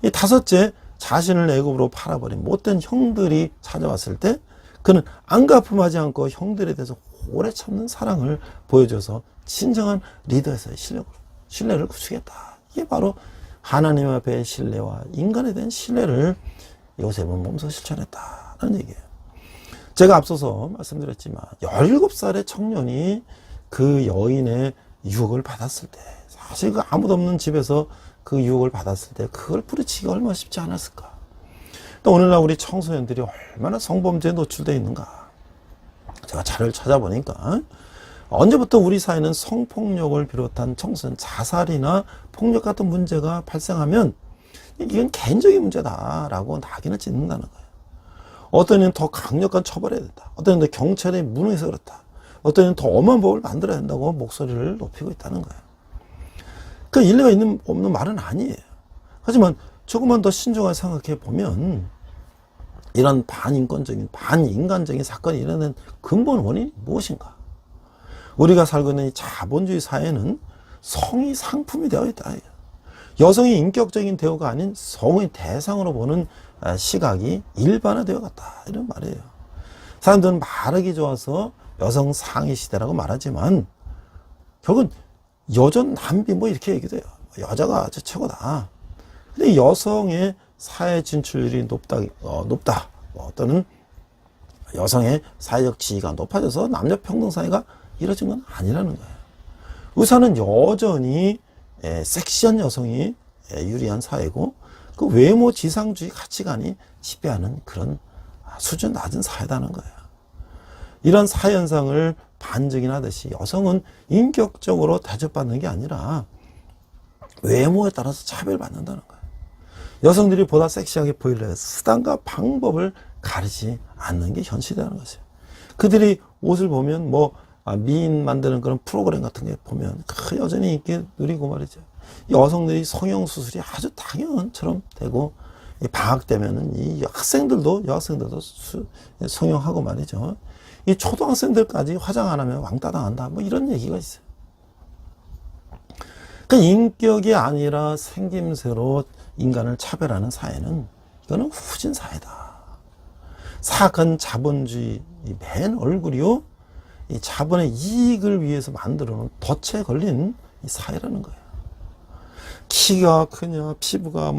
이 다섯째, 자신을 애굽으로 팔아버린 못된 형들이 찾아왔을 때 그는 안가품하지 않고 형들에 대해서 오래 참는 사랑을 보여줘서 진정한 리더에서의 신뢰를 구축했다. 이게 바로 하나님 앞의 신뢰와 인간에 대한 신뢰를 요셉은 몸소 실천했다는 얘기예요. 제가 앞서서 말씀드렸지만 17살의 청년이 그 여인의 유혹을 받았을 때, 사실 그 아무도 없는 집에서 그 유혹을 받았을 때 그걸 부딪히기가 얼마나 쉽지 않았을까. 또 오늘날 우리 청소년들이 얼마나 성범죄에 노출되어 있는가. 제가 자료를 찾아보니까 언제부터 우리 사회는 성폭력을 비롯한 청소년 자살이나 폭력 같은 문제가 발생하면 이건 개인적인 문제다라고 낙인을 찍는다는 거예요. 어떤 이는 더 강력한 처벌해야 된다. 어떤 이는 경찰이 무능해서 그렇다. 어떤 이는 더 엄한 법을 만들어야 한다고 목소리를 높이고 있다는 거예요. 그 일리가 없는 말은 아니에요. 하지만 조금만 더 신중하게 생각해 보면 이런 반인권적인, 반인간적인 사건이 일어나는 근본 원인이 무엇인가? 우리가 살고 있는 이 자본주의 사회는 성이 상품이 되어 있다. 여성이 인격적인 대우가 아닌 성의 대상으로 보는 시각이 일반화되어 갔다. 이런 말이에요. 사람들은 말하기 좋아서 여성 상위 시대라고 말하지만 결국은 여전 남비 뭐 이렇게 얘기도 해요. 여자가 아주 최고다. 근데 여성의 사회 진출률이 높다. 또는 여성의 사회적 지위가 높아져서 남녀 평등 사회가 이루어진 건 아니라는 거예요. 우선은 여전히 섹시한 여성이 유리한 사회고 그 외모 지상주의 가치관이 지배하는 그런 수준 낮은 사회다는 거예요. 이런 사회 현상을 반증하듯이 여성은 인격적으로 대접받는 게 아니라 외모에 따라서 차별받는다는 거예요. 여성들이 보다 섹시하게 보이려 해서 수단과 방법을 가리지 않는 게 현실이라는 거죠. 그들이 옷을 보면 미인 만드는 그런 프로그램 같은 게 보면 여전히 인기 누리고 말이죠. 여성들이 성형 수술이 아주 당연처럼 되고 방학 되면은 이 여학생들도 성형하고 말이죠. 이 초등학생들까지 화장 안 하면 왕따 당한다. 뭐 이런 얘기가 있어요. 그러니까 인격이 아니라 생김새로 인간을 차별하는 사회는 이거는 후진 사회다. 사악한 자본주의 맨 얼굴이요. 이 자본의 이익을 위해서 만들어 놓은 덫에 걸린 이 사회라는 거예요. 키가 크냐, 피부가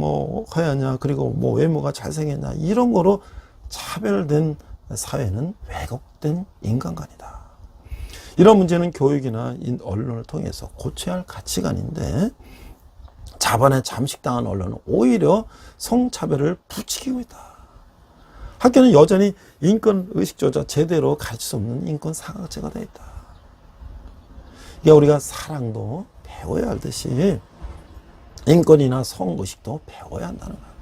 하얗냐, 그리고 외모가 잘생겼냐, 이런 거로 차별된 사회는 왜곡된 인간관이다. 이런 문제는 교육이나 언론을 통해서 고쳐야 할 가치관인데 자본에 잠식당한 언론은 오히려 성차별을 부추기고 있다. 학교는 여전히 인권의식조차 제대로 가르칠 수 없는 인권 사각지가 되어 있다. 이게 우리가 사랑도 배워야 할 듯이 인권이나 성의식도 배워야 한다는 거예요.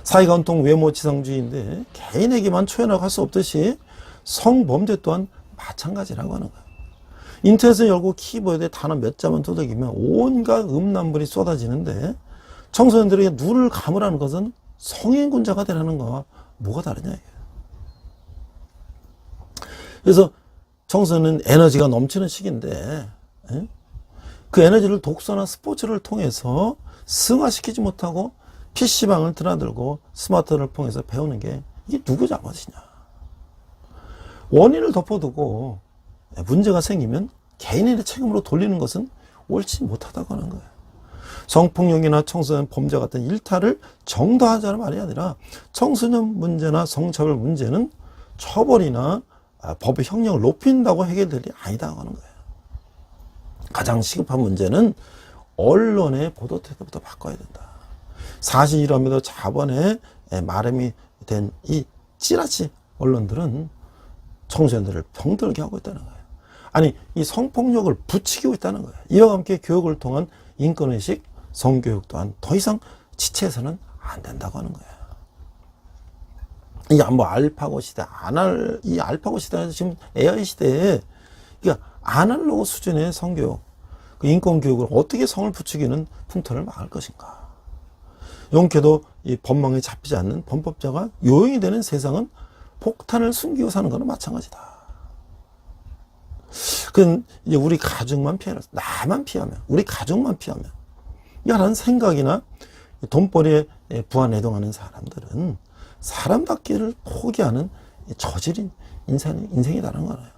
사회가 온통 외모 지상주의인데 개인에게만 초연하고 할 수 없듯이 성범죄 또한 마찬가지라고 하는 거예요. 인터넷을 열고 키보드에 단어 몇 자만 두들기면 온갖 음란물이 쏟아지는데 청소년들에게 눈을 감으라는 것은 성인군자가 되라는 거와 뭐가 다르냐 이게. 그래서 청소년은 에너지가 넘치는 시기인데 그 에너지를 독서나 스포츠를 통해서 승화시키지 못하고 PC방을 드나들고 스마트폰을 통해서 배우는 게 이게 누구 잘못이냐. 원인을 덮어두고 문제가 생기면 개인의 책임으로 돌리는 것은 옳지 못하다고 하는 거예요. 성폭력이나 청소년 범죄 같은 일탈을 정당화하자는 말이 아니라 청소년 문제나 성차별 문제는 처벌이나 법의 형량을 높인다고 해결될 일이 아니다고 하는 거예요. 가장 시급한 문제는 언론의 보도 태도부터 바꿔야 된다. 사실 이러면서 자본에 마름이 된 이 찌라시 언론들은 청소년들을 병들게 하고 있다는 거예요. 아니, 이 성폭력을 부추기고 있다는 거예요. 이와 함께 교육을 통한 인권의식, 성교육 또한 더 이상 지체해서는 안 된다고 하는 거예요. 이 알파고 시대, 이 알파고 시대에서 지금 AI 시대에, 그러니까 아날로그 수준의 성교육, 그 인권교육을 어떻게 성을 부추기는 풍토를 막을 것인가. 용케도 이 법망에 잡히지 않는 범법자가 요용이 되는 세상은 폭탄을 숨기고 사는 거는 마찬가지다. 그건 이제 우리 가족만 피하면, 나만 피하면, 우리 가족만 피하면, 이런 생각이나 돈벌이에 부안해동하는 사람들은 사람답기를 포기하는 저질인 인생이라는 거예요.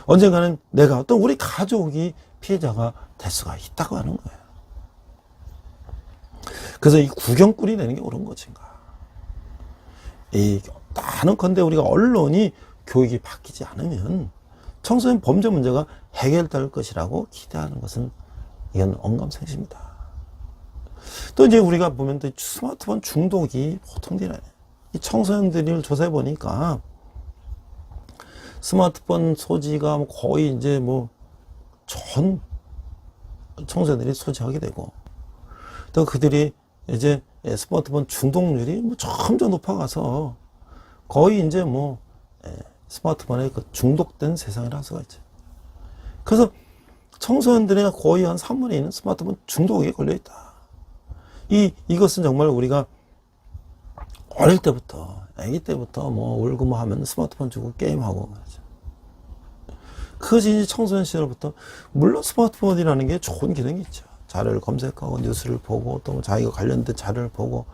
언젠가는 내가 또 우리 가족이 피해자가 될 수가 있다고 하는 거예요. 그래서 이 구경꾼이 되는 게 옳은 것인가. 하는건대 우리가 언론이 교육이 바뀌지 않으면 청소년 범죄 문제가 해결될 것이라고 기대하는 것은 이건 언감생심이다. 또 이제 우리가 보면 또 스마트폰 중독이 보통 일이 아니에요. 이 청소년들을 조사해 보니까 스마트폰 소지가 거의 이제 전 청소년들이 소지하게 되고 또 그들이 이제 스마트폰 중독률이 점점 높아가서 거의 이제 스마트폰에 중독된 세상이라 할 수가 있죠. 그래서 청소년들의 거의 한 3분의 1은 스마트폰 중독에 걸려 있다. 이것은 정말 우리가 어릴 때부터, 아기 때부터 울고 하면 스마트폰 주고 게임하고 말이죠. 그것이 이제 청소년 시절부터, 물론 스마트폰이라는 게 좋은 기능이 있죠. 자료를 검색하고 뉴스를 보고 또 뭐 자기가 관련된 자료를 보고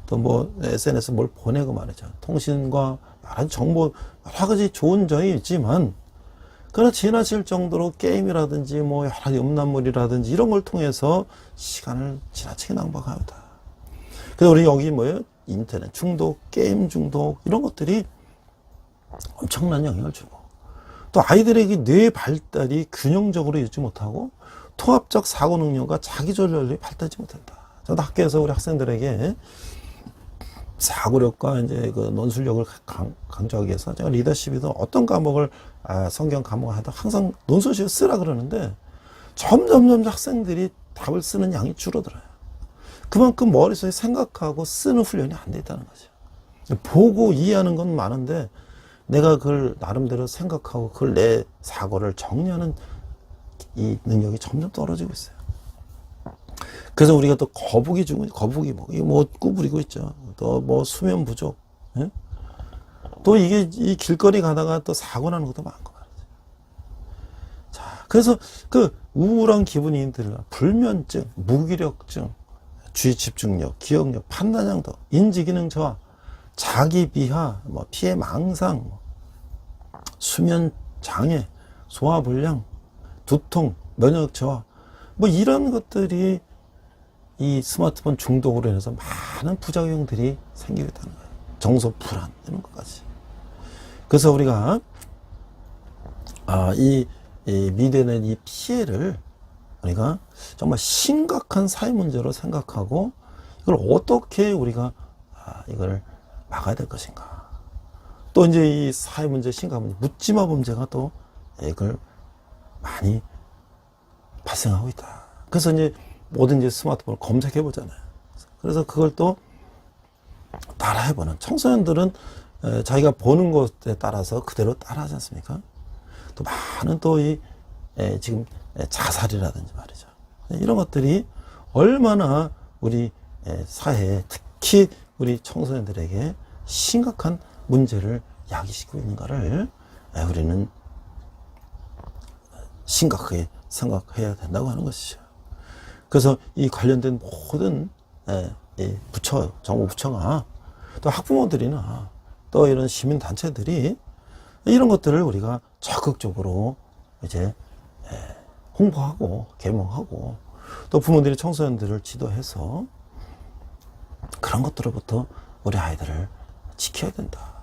또 뭐 SNS 뭘 보내고 말이죠. 통신과 여러 가지 정보, 여러 가지 좋은 점이 있지만, 그러나 지나칠 정도로 게임이라든지 뭐 여러 가지 음란물이라든지 이런 걸 통해서 시간을 지나치게 낭비합니다. 그래서 우리 여기 뭐예요? 인터넷 중독, 게임 중독, 이런 것들이 엄청난 영향을 주고, 또 아이들에게 뇌 발달이 균형적으로 이루지 못하고 통합적 사고 능력과 자기조절력이 발달하지 못한다. 저도 학교에서 우리 학생들에게 사고력과 이제 그 논술력을 강조하기 위해서 제가 리더십이든 어떤 과목을 성경 과목을 하다 항상 논술식을 쓰라 그러는데, 점점 학생들이 답을 쓰는 양이 줄어들어요. 그만큼 머릿속에 생각하고 쓰는 훈련이 안 돼 있다는 거죠. 보고 이해하는 건 많은데 내가 그걸 나름대로 생각하고 그걸 내 사고를 정리하는 이 능력이 점점 떨어지고 있어요. 그래서 우리가 또 거북이 뭐 꾸부리고 있죠. 또 뭐 수면 부족, 예? 또 이게 이 길거리 가다가 또 사고 나는 것도 많고 말이죠. 자, 그래서 그 우울한 기분이 들어 불면증, 무기력증, 주의 집중력, 기억력, 판단력도, 인지기능 저하, 자기 비하, 뭐 피해 망상, 수면 장애, 소화불량, 두통, 면역 저하, 뭐 이런 것들이 이 스마트폰 중독으로 인해서 많은 부작용들이 생기게 되는 거예요. 정서 불안, 이런 것까지. 그래서 우리가 이 미래는 이 피해를 우리가 정말 심각한 사회 문제로 생각하고 이걸 어떻게 우리가 이걸 막아야 될 것인가. 또 이제 이 사회 문제 심각한 문제, 묻지마 범죄가 또 이걸 많이 발생하고 있다. 그래서 이제 뭐든지 스마트폰을 검색해 보잖아요. 그래서 그걸 또 따라해보는, 청소년들은 자기가 보는 것에 따라서 그대로 따라하지 않습니까? 또 많은 또 지금 자살이라든지 말이죠. 이런 것들이 얼마나 우리 사회에, 특히 우리 청소년들에게 심각한 문제를 야기시키고 있는가를 우리는 심각하게 생각해야 된다고 하는 것이죠. 그래서 이 관련된 모든 부처, 정부 부처가 또 학부모들이나 또 이런 시민단체들이 이런 것들을 우리가 적극적으로 이제 홍보하고 계몽하고 또 부모들이 청소년들을 지도해서 그런 것들로부터 우리 아이들을 지켜야 된다.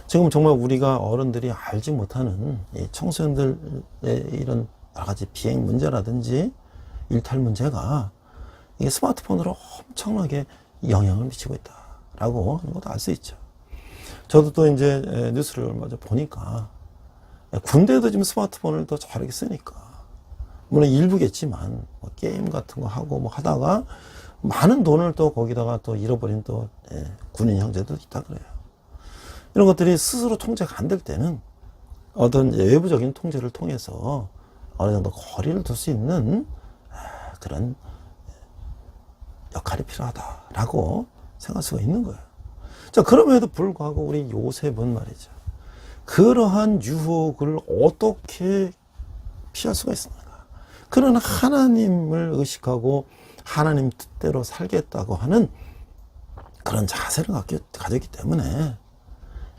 지금 정말 우리가 어른들이 알지 못하는 이 청소년들의 이런 여러 가지 비행 문제라든지 일탈 문제가 이게 스마트폰으로 엄청나게 영향을 미치고 있다라고 하는 것도 알 수 있죠. 저도 또 이제 뉴스를 얼마 전에 보니까 군대도 지금 스마트폰을 더 잘하게 쓰니까, 물론 일부겠지만 뭐 게임 같은 거 하고 뭐 하다가 많은 돈을 또 거기다가 또 잃어버린 또 군인 형제도 있다 그래요. 이런 것들이 스스로 통제가 안 될 때는 어떤 외부적인 통제를 통해서 어느 정도 거리를 둘 수 있는 그런 역할이 필요하다라고 생각할 수가 있는 거예요. 자, 그럼에도 불구하고 우리 요셉은 말이죠, 그러한 유혹을 어떻게 피할 수가 있습니까? 그는 하나님을 의식하고 하나님 뜻대로 살겠다고 하는 그런 자세를 가졌기 때문에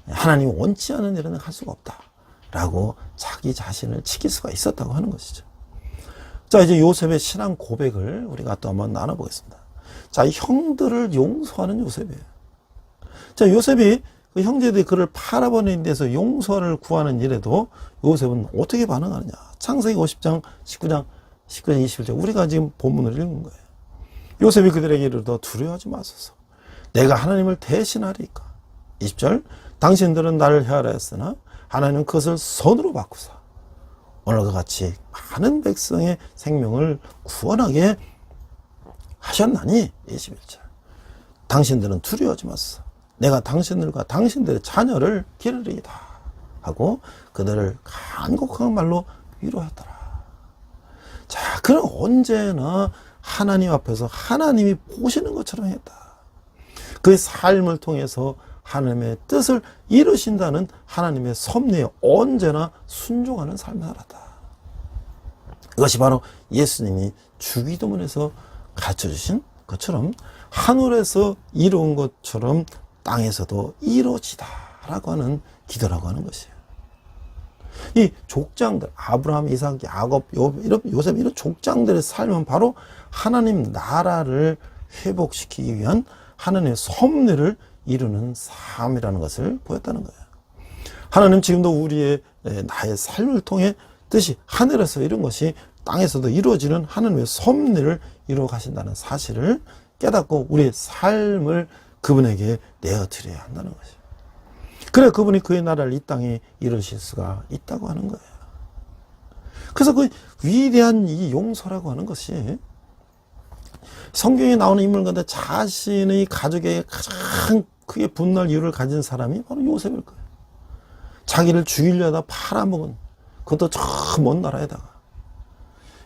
하나님이 원치 않은 일은 할 수가 없다라고 자기 자신을 지킬 수가 있었다고 하는 것이죠. 자, 이제 요셉의 신앙 고백을 우리가 또 한번 나눠보겠습니다. 자, 형들을 용서하는 요셉이에요. 자, 요셉이 그 형제들이 그를 팔아버리는 데서 용서를 구하는 일에도 요셉은 어떻게 반응하느냐. 창세기 50장 19장 21절 우리가 지금 본문을 읽은 거예요. 요셉이 그들에게 이르되 두려워하지 마소서. 내가 하나님을 대신하리까. 20절 당신들은 나를 헤아려 했으나 하나님은 그것을 선으로 바꾸사 오늘과 같이 많은 백성의 생명을 구원하게 하셨나니. 21절 당신들은 두려워하지 마소서. 내가 당신들과 당신들의 자녀를 기르리이다 하고 그들을 간곡한 말로 위로하더라. 자, 그는 언제나 하나님 앞에서 하나님이 보시는 것처럼 했다. 그의 삶을 통해서 하나님의 뜻을 이루신다는 하나님의 섭리에 언제나 순종하는 삶을 살았다. 이것이 바로 예수님이 주기도문에서 가르쳐주신 것처럼 하늘에서 이루은 것처럼 땅에서도 이루어지다 라고 하는 기도라고 하는 것이에요. 이 족장들, 아브라함, 이삭, 야곱, 요셉 이런 족장들의 삶은 바로 하나님 나라를 회복시키기 위한 하나님의 섭리를 이루는 삶이라는 것을 보였다는 거예요. 하나님 지금도 우리의 나의 삶을 통해 뜻이 하늘에서 이룬 것이 땅에서도 이루어지는 하나님의 섭리를 이루어 가신다는 사실을 깨닫고 우리의 삶을 그분에게 내어드려야 한다는 것이에요. 그래 그분이 그의 나라를 이 땅에 이루실 수가 있다고 하는 거예요. 그래서 그 위대한 이 용서라고 하는 것이 성경에 나오는 인물 가운데 자신의 가족에게 가장 크게 분노할 이유를 가진 사람이 바로 요셉일 거예요. 자기를 죽이려다 팔아먹은, 그것도 저 먼 나라에다가.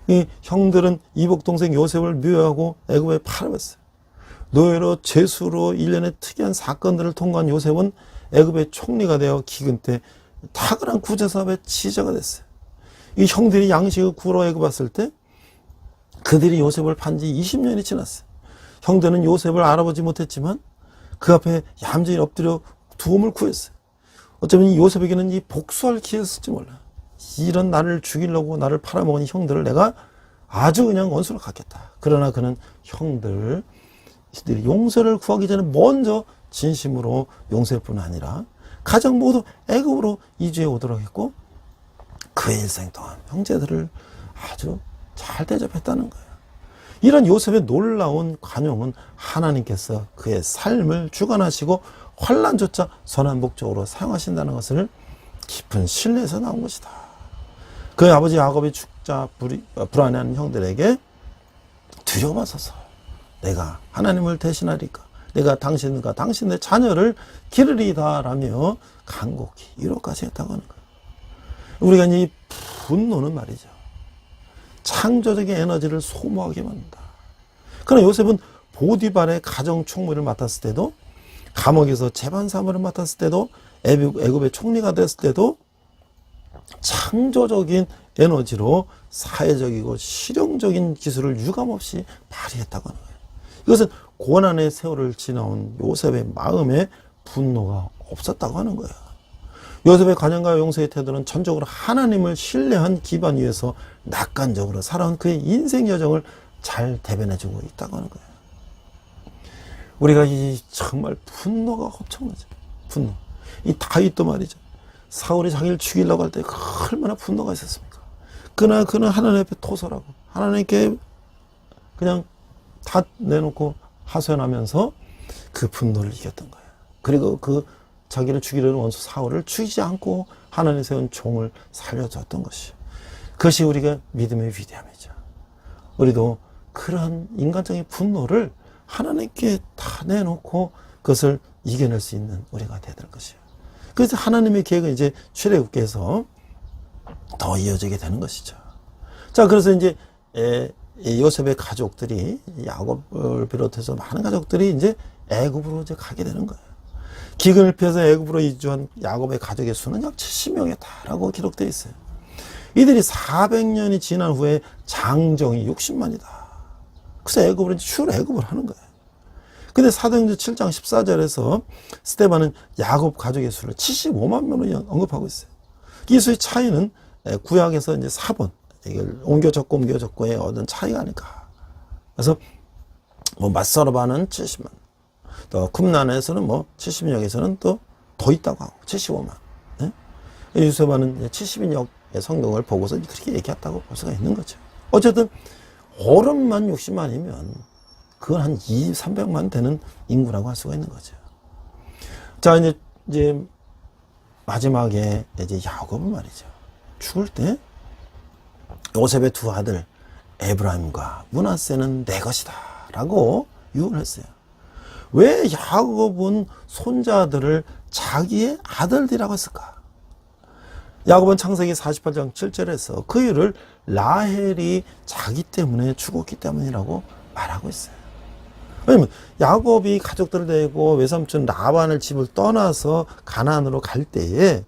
이 형들은 이복 동생 요셉을 묘하고 애굽에 팔아버렸어요. 노예로 죄수로 1년의 특이한 사건들을 통과한 요셉은 애굽의 총리가 되어 기근 때 탁월한 구제사업의 지저가 됐어요. 이 형들이 양식을 구러 애굽 왔을 때 그들이 요셉을 판 지 20년이 지났어요. 형들은 요셉을 알아보지 못했지만 그 앞에 얌전히 엎드려 도움을 구했어요. 어쩌면 이 요셉에게는 이 복수할 기회였을지 몰라. 이런 나를 죽이려고 나를 팔아먹은 형들을 내가 아주 그냥 원수로 갚겠다. 그러나 그는 형들이 용서를 구하기 전에 먼저 진심으로 용서할 뿐 아니라 가족 모두 애굽으로 이주해 오도록 했고 그의 일생 동안 형제들을 아주 잘 대접했다는 거예요. 이런 요셉의 놀라운 관용은 하나님께서 그의 삶을 주관하시고 환난조차 선한 목적으로 사용하신다는 것을 깊은 신뢰에서 나온 것이다. 그의 아버지 야곱이 죽자 불안해하는 형들에게 두려워하소서. 내가 하나님을 대신하리까. 내가 당신과 당신의 자녀를 기르리다 라며 간곡히 위로까지 했다고 하는 거예요. 우리가 이 분노는 말이죠. 창조적인 에너지를 소모하게 만든다. 그러나 요셉은 보디발의 가정 총무를 맡았을 때도, 감옥에서 재반 사무를 맡았을 때도, 애굽의 총리가 됐을 때도 창조적인 에너지로 사회적이고 실용적인 기술을 유감없이 발휘했다고 하는 거예요. 이것은 고난의 세월을 지나온 요셉의 마음에 분노가 없었다고 하는 거예요. 요셉의 관용과 용서의 태도는 전적으로 하나님을 신뢰한 기반 위에서 낙관적으로 살아온 그의 인생 여정을 잘 대변해주고 있다고 하는 거예요. 우리가 이 정말 분노가 엄청나죠. 분노. 이 다윗도 말이죠. 사울이 자기를 죽이려고 할 때 얼마나 분노가 있었습니까? 그러나 그는 하나님 앞에 토설하고 하나님께 그냥 다 내놓고 하소연하면서 그 분노를 이겼던 거예요. 그리고 그 자기를 죽이려는 원수 사울을 죽이지 않고 하나님 세운 종을 살려줬던 것이요. 그것이 우리가 믿음의 위대함이죠. 우리도 그러한 인간적인 분노를 하나님께 다 내놓고 그것을 이겨낼 수 있는 우리가 되야 될 것이에요. 그래서 하나님의 계획은 이제 출애굽기에서 더 이어지게 되는 것이죠. 자, 그래서 이제 요셉의 가족들이 야곱을 비롯해서 많은 가족들이 이제 애굽으로 이제 가게 되는 거예요. 기근을 피해서 애굽으로 이주한 야곱의 가족의 수는 약 70명이었다라고 기록되어 있어요. 이들이 400년이 지난 후에 장정이 60만이다. 그래서 애굽으로 출애굽을 하는 거예요. 근데 사도행전 7장 14절에서 스데반은 야곱 가족의 수를 75만 명으로 언급하고 있어요. 이 수의 차이는 구약에서 이제 4번, 이걸 옮겨 적고에 얻은 차이가 아닐까. 그래서 뭐 맞서르바는 70만, 또 쿰난에서는 뭐 70역에서는 또 더 있다고 하고 75만. 네? 유세반은 70인역의 성경을 보고서 그렇게 얘기했다고 볼 수가 있는 거죠. 어쨌든 어른만 60만이면 그건 한 300만 되는 인구라고 할 수가 있는 거죠. 자, 이제 마지막에 이제 야곱은 말이죠. 죽을 때 요셉의 두 아들 에브라임과 므낫세는 내 것이다 라고 유언을 했어요. 왜 야곱은 손자들을 자기의 아들들이라고 했을까? 야곱은 창세기 48장 7절에서 그 이유를 라헬이 자기 때문에 죽었기 때문이라고 말하고 있어요. 왜냐면 야곱이 가족들을 데리고 외삼촌 라반을 집을 떠나서 가나안으로 갈 때에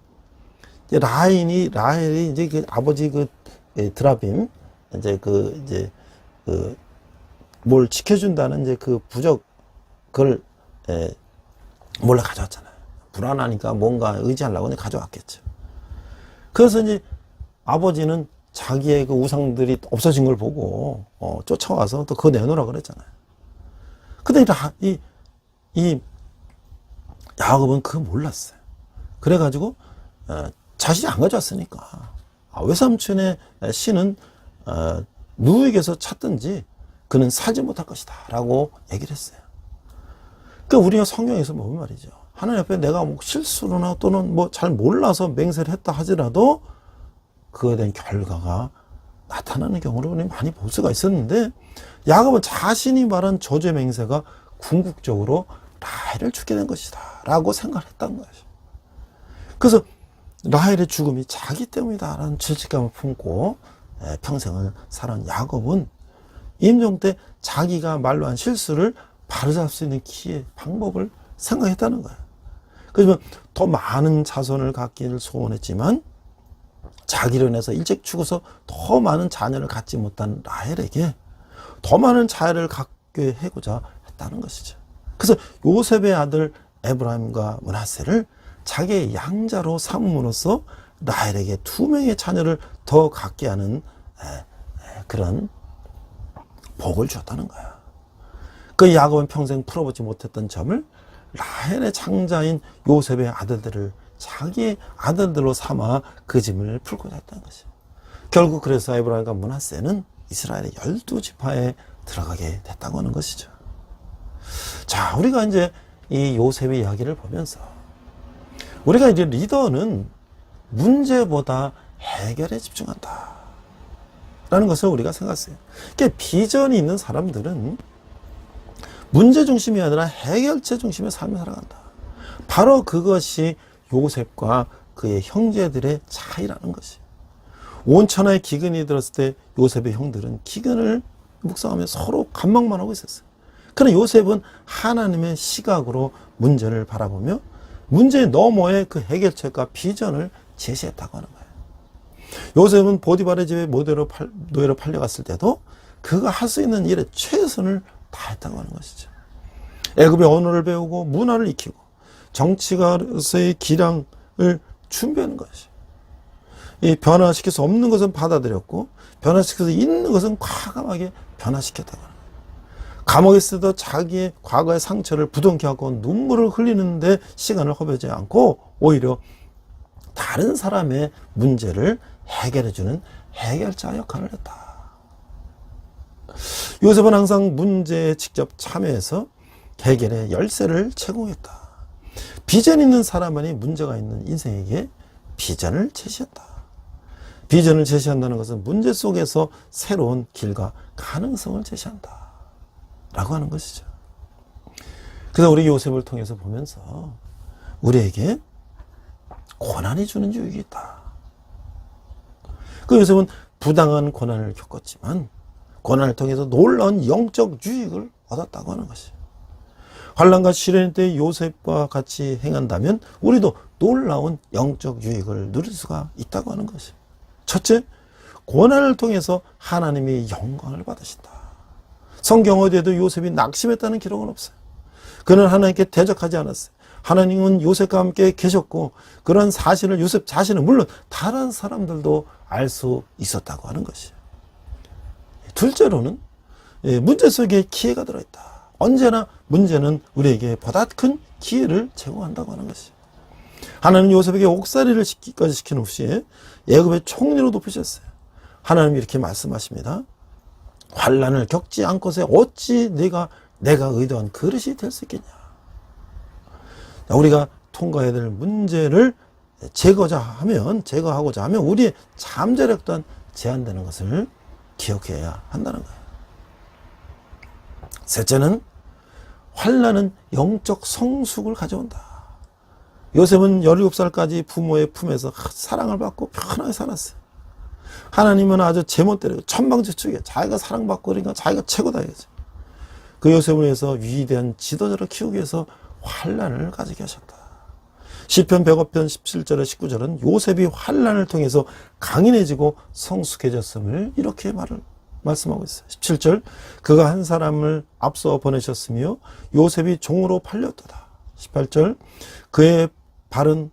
이제 라헬이 이제 그 아버지 그 드라빔 이제 뭘 지켜준다는 이제 그 부적을 몰래 가져왔잖아요. 불안하니까 뭔가 의지하려고 이제 가져왔겠죠. 그래서 이제 아버지는 자기의 그 우상들이 없어진 걸 보고 쫓아와서 또 그거 내놓으라 그랬잖아요. 근데 이 야곱은 그거 몰랐어요. 그래가지고 자신이 안 가져왔으니까 외삼촌의 씨는 누구에게서 찾든지 그는 살지 못할 것이다 라고 얘기를 했어요. 그러니까 우리가 성경에서 보면 말이죠, 하나님 앞에 내가 뭐 실수로나 또는 뭐 잘 몰라서 맹세를 했다 하더라도 그거에 대한 결과가 나타나는 경우를 우리 많이 볼 수가 있었는데, 야곱은 자신이 말한 저주의 맹세가 궁극적으로 라헬을 죽게 된 것이다 라고 생각을 했던 거죠. 그래서 라헬의 죽음이 자기 때문이다 라는 죄책감을 품고 평생을 살아온 야곱은 임종 때 자기가 말로 한 실수를 바로잡을 수 있는 기회, 방법을 생각했다는 거예요. 그러면 더 많은 자손을 갖기를 소원했지만 자기로 인해서 일찍 죽어서 더 많은 자녀를 갖지 못한 라헬에게 더 많은 자녀를 갖게 하고자 했다는 것이죠. 그래서 요셉의 아들 에브라임과 므낫세를 자기의 양자로 삼음으로써 라헬에게 2명의 자녀를 더 갖게 하는 그런 복을 주었다는 거야. 그 야곱은 평생 풀어보지 못했던 점을 라헬의 장자인 요셉의 아들들을 자기의 아들들로 삼아 그 짐을 풀고자 했다는 것이죠. 결국 그래서 에브라임과 므낫세는 이스라엘의 12지파에 들어가게 됐다고 하는 것이죠. 자, 우리가 이제 이 요셉의 이야기를 보면서 우리가 이제 리더는 문제보다 해결에 집중한다 라는 것을 우리가 생각했어요. 그러니까 비전이 있는 사람들은 문제 중심이 아니라 해결책 중심의 삶을 살아간다. 바로 그것이 요셉과 그의 형제들의 차이라는 것이. 온천하에 기근이 들었을 때 요셉의 형들은 기근을 묵상하며 서로 간망만 하고 있었어요. 그러나 요셉은 하나님의 시각으로 문제를 바라보며 문제 너머의 그 해결책과 비전을 제시했다고 하는 거예요. 요셉은 보디발의 집에 노예로 팔려갔을 때도 그가 할 수 있는 일에 최선을 다했다고 하는 것이죠. 애굽의 언어를 배우고 문화를 익히고 정치가로서의 기량을 준비하는 것이죠. 이 변화시킬 수 없는 것은 받아들였고 변화시킬 수 있는 것은 과감하게 변화시켰다고 하는 거예요. 감옥에 있어도 자기의 과거의 상처를 부둥켜 하고 눈물을 흘리는데 시간을 허비하지 않고 오히려 다른 사람의 문제를 해결해주는 해결자 역할을 했다. 요셉은 항상 문제에 직접 참여해서 해결의 열쇠를 제공했다. 비전 있는 사람만이 문제가 있는 인생에게 비전을 제시했다. 비전을 제시한다는 것은 문제 속에서 새로운 길과 가능성을 제시한다 라고 하는 것이죠. 그래서 우리 요셉을 통해서 보면서 우리에게 고난이 주는 유익이 있다. 그 요셉은 부당한 고난을 겪었지만 고난을 통해서 놀라운 영적 유익을 얻었다고 하는 것이죠. 환난과 시련 때 요셉과 같이 행한다면 우리도 놀라운 영적 유익을 누릴 수가 있다고 하는 것이죠. 첫째, 고난을 통해서 하나님이 영광을 받으신다. 성경 어디에도 요셉이 낙심했다는 기록은 없어요. 그는 하나님께 대적하지 않았어요. 하나님은 요셉과 함께 계셨고 그런 사실을 요셉 자신은 물론 다른 사람들도 알 수 있었다고 하는 것이에요. 둘째로는 문제 속에 기회가 들어있다. 언제나 문제는 우리에게 보다 큰 기회를 제공한다고 하는 것이죠. 하나님은 요셉에게 옥살이를 시킨 후에 애굽의 총리로 높이셨어요. 하나님이 이렇게 말씀하십니다. 환난을 겪지 않고서 어찌 내가 의도한 그릇이 될 수 있겠냐. 우리가 통과해야 될 문제를 제거하고자 하면 우리의 잠재력 또한 제한되는 것을 기억해야 한다는 거예요. 셋째는 환난은 영적 성숙을 가져온다. 요셉은 17살까지 부모의 품에서 사랑을 받고 편하게 살았어요. 하나님은 아주 제멋대로 천방지축이에요. 자기가 사랑받고 그러니까 자기가 최고다 이거죠. 그 요셉을 위해서 위대한 지도자를 키우기 위해서 환난을 가지게 하셨다. 시편 105편 17절에 19절은 요셉이 환난을 통해서 강인해지고 성숙해졌음을 이렇게 말씀하고 있어요. 17절, 그가 한 사람을 앞서 보내셨으며 요셉이 종으로 팔렸도다. 18절, 그의 발은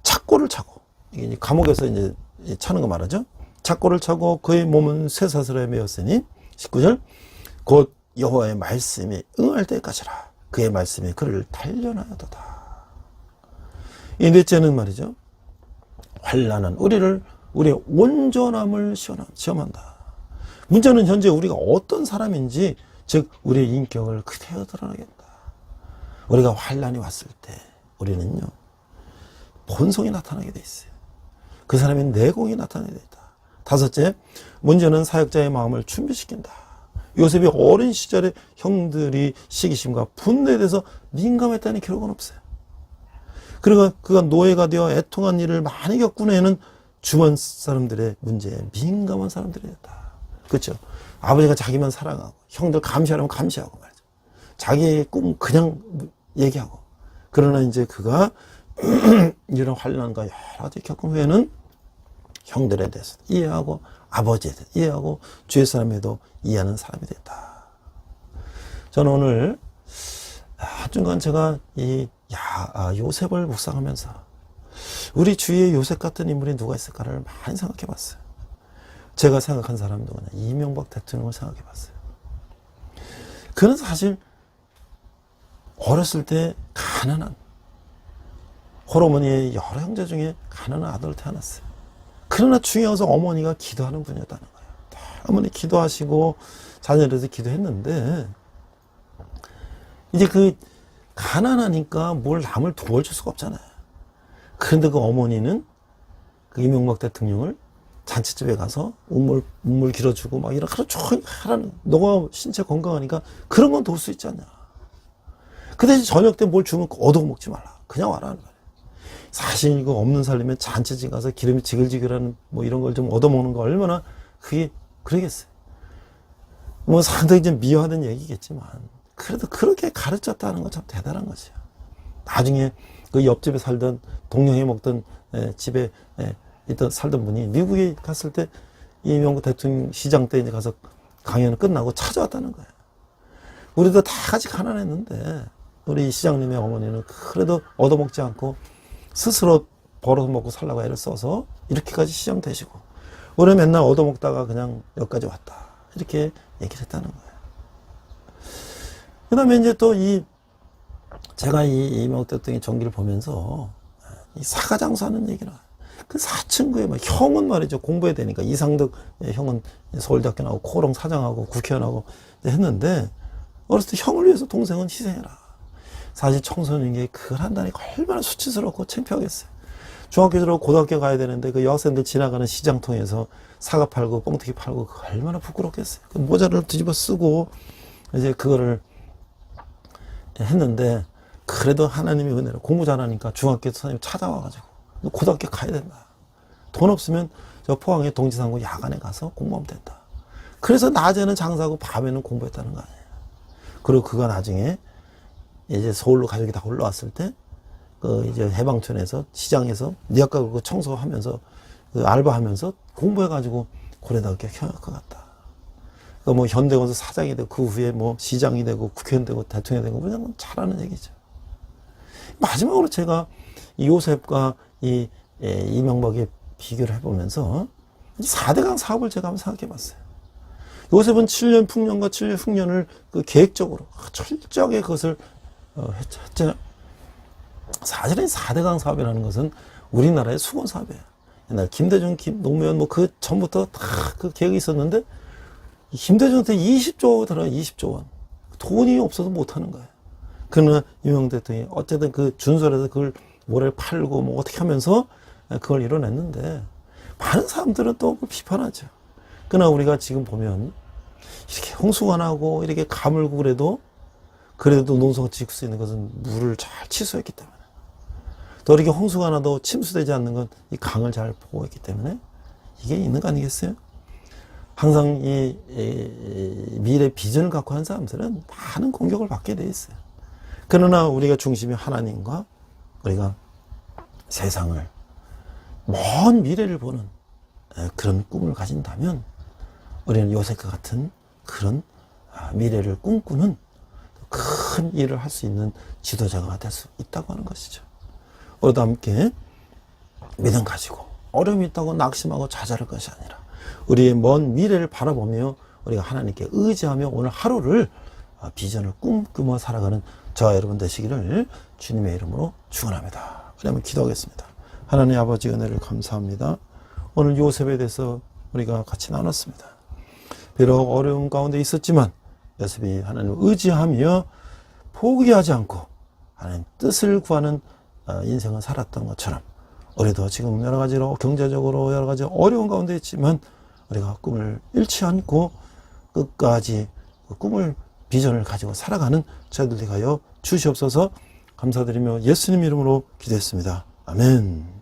착고를 차고, 이게 감옥에서 이제 차는 거 말하죠. 착고를 차고 그의 몸은 쇠사슬에 매었으니 19절, 곧 여호와의 말씀이 응할 때까지라 그의 말씀이 그를 단련하였도다. 이 넷째는 말이죠, 환난은 우리의 온전함을 시험한다. 문제는 현재 우리가 어떤 사람인지, 즉 우리의 인격을 그대로 드러나겠다. 우리가 환난이 왔을 때 우리는요, 본성이 나타나게 돼 있어요. 그 사람의 내공이 나타나게 돼 있다. 다섯째, 문제는 사역자의 마음을 준비시킨다. 요셉이 어린 시절에 형들이 시기심과 분노에 대해서 민감했다는 기록은 없어요. 그리고 그가 노예가 되어 애통한 일을 많이 겪은 후에는 주변 사람들의 문제에 민감한 사람들이 됐다. 그렇죠? 아버지가 자기만 사랑하고, 형들 감시하려면 감시하고 말이죠. 자기의 꿈 그냥 얘기하고. 그러나 이제 그가 이런 환난과 여러 가지 겪은 후에는 형들에 대해서 이해하고, 아버지에 대해서 이해하고, 주위 사람에도 이해하는 사람이 됐다. 저는 오늘 한순간 제가 요셉을 묵상하면서 우리 주위에 요셉 같은 인물이 누가 있을까를 많이 생각해 봤어요. 제가 생각한 사람도 그냥 이명박 대통령을 생각해 봤어요. 그는 사실 어렸을 때 가난한, 홀어머니의 여러 형제 중에 가난한 아들을 태어났어요. 그러나 중요한 것은 어머니가 기도하는 분이었다는 거예요. 어머니 기도하시고 자녀들도 기도했는데, 이제 그 가난하니까 뭘 남을 도와줄 수가 없잖아요. 그런데 그 어머니는 그 이명박 대통령을 잔치집에 가서 운물 길어주고 막 이런 하루 종일 하라는, 너가 신체 건강하니까 그런 건 도울 수 있지 않냐. 그 대신 저녁 때 뭘 주면 얻어먹지 말라. 그냥 와라 하는 거예요. 사실 이거 없는 살림에 잔치집 가서 기름이 지글지글한 뭐 이런 걸 좀 얻어먹는 거 얼마나 그게 그러겠어요. 뭐 상당히 좀 미화된 얘기겠지만 그래도 그렇게 가르쳤다는 건 참 대단한 것이에요. 나중에 그 옆집에 살던 동료해 먹던 집에 살던 분이 미국에 갔을 때 이명박 대통령 시장 때 이제 가서 강연 끝나고 찾아왔다는 거예요. 우리도 다 같이 가난했는데 우리 시장님의 어머니는 그래도 얻어먹지 않고 스스로 벌어먹고 살라고 애를 써서 이렇게까지 시장 되시고, 우리는 맨날 얻어먹다가 그냥 여기까지 왔다, 이렇게 얘기를 했다는 거예요. 그 다음에 이제 또 제가 이명박 대통령의 전기를 보면서 이 사가장수하는 얘기를, 그 사층구에 형은 말이죠, 공부해야 되니까 이상득 형은 서울대학교 나오고 코롱 사장하고 국회의원하고 했는데, 어렸을 때 형을 위해서 동생은 희생해라. 사실 청소년에게 그걸 한다니까 얼마나 수치스럽고 창피하겠어요. 중학교 들어고 고등학교 가야 되는데 그 여학생들 지나가는 시장 통해서 사과 팔고 뻥튀기 팔고 그거 얼마나 부끄럽겠어요. 그 모자를 뒤집어 쓰고 이제 그거를 했는데, 그래도 하나님의 은혜로 공부 잘하니까 중학교 선생님 찾아와가지고 너 고등학교 가야 된다. 돈 없으면 저 포항에 동지상고 야간에 가서 공부하면 된다. 그래서 낮에는 장사하고 밤에는 공부했다는 거 아니에요. 그리고 그가 나중에 이제 서울로 가족이 다 올라왔을 때, 이제 해방촌에서 시장에서 니아까 그 청소하면서 그 알바하면서 공부해가지고 고려대학교 경영학과 갔다. 뭐 현대건설 사장이 되고 그 후에 뭐 시장이 되고 국회의원 되고 대통령이 되고 그냥 잘하는 얘기죠. 마지막으로 제가 이 요셉과 이명박의 비교를 해보면서 4대강 사업을 제가 한번 생각해 봤어요. 요셉은 7년 풍년과 7년 흉년을 그 계획적으로 철저하게 그것을 했죠. 사실은 4대강 사업이라는 것은 우리나라의 수건 사업이에요. 옛날 김대중, 노무현 뭐 그 전부터 다 그 계획이 있었는데, 김대중 때 20조 들어요. 20조 원. 돈이 없어서 못하는 거예요. 그러나 이명박 대통령이 어쨌든 그 준설에서 그걸 모래를 팔고 뭐 어떻게 하면서 그걸 이뤄냈는데, 많은 사람들은 또 그걸 비판하죠. 그러나 우리가 지금 보면 이렇게 홍수가 나고 이렇게 가물고 그래도 농사가 지을 수 있는 것은 물을 잘 취수했기 때문에, 또 이렇게 홍수가 나도 침수되지 않는 건 이 강을 잘 보호했기 때문에 이게 있는 거 아니겠어요? 항상 이 미래 비전을 갖고 하는 사람들은 많은 공격을 받게 돼 있어요. 그러나 우리가 중심이 하나님과 우리가 세상을 먼 미래를 보는 그런 꿈을 가진다면 우리는 요셉과 같은 그런 미래를 꿈꾸는 큰 일을 할 수 있는 지도자가 될 수 있다고 하는 것이죠. 우리도 함께 믿음 가지고 어려움이 있다고 낙심하고 좌절할 것이 아니라 우리의 먼 미래를 바라보며 우리가 하나님께 의지하며 오늘 하루를 비전을 꿈꾸며 살아가는 저와 여러분 되시기를 주님의 이름으로 축원합니다. 그러면 기도하겠습니다. 하나님 아버지 은혜를 감사합니다. 오늘 요셉에 대해서 우리가 같이 나눴습니다. 비록 어려움 가운데 있었지만 요셉이 하나님을 의지하며 포기하지 않고 하나님 뜻을 구하는 인생을 살았던 것처럼 우리도 지금 여러 가지로 경제적으로 여러 가지 어려운 가운데 있지만 우리가 꿈을 잃지 않고 끝까지 그 꿈을 비전을 가지고 살아가는 저희들 되게 하여 주시옵소서. 감사드리며 예수님 이름으로 기도했습니다. 아멘.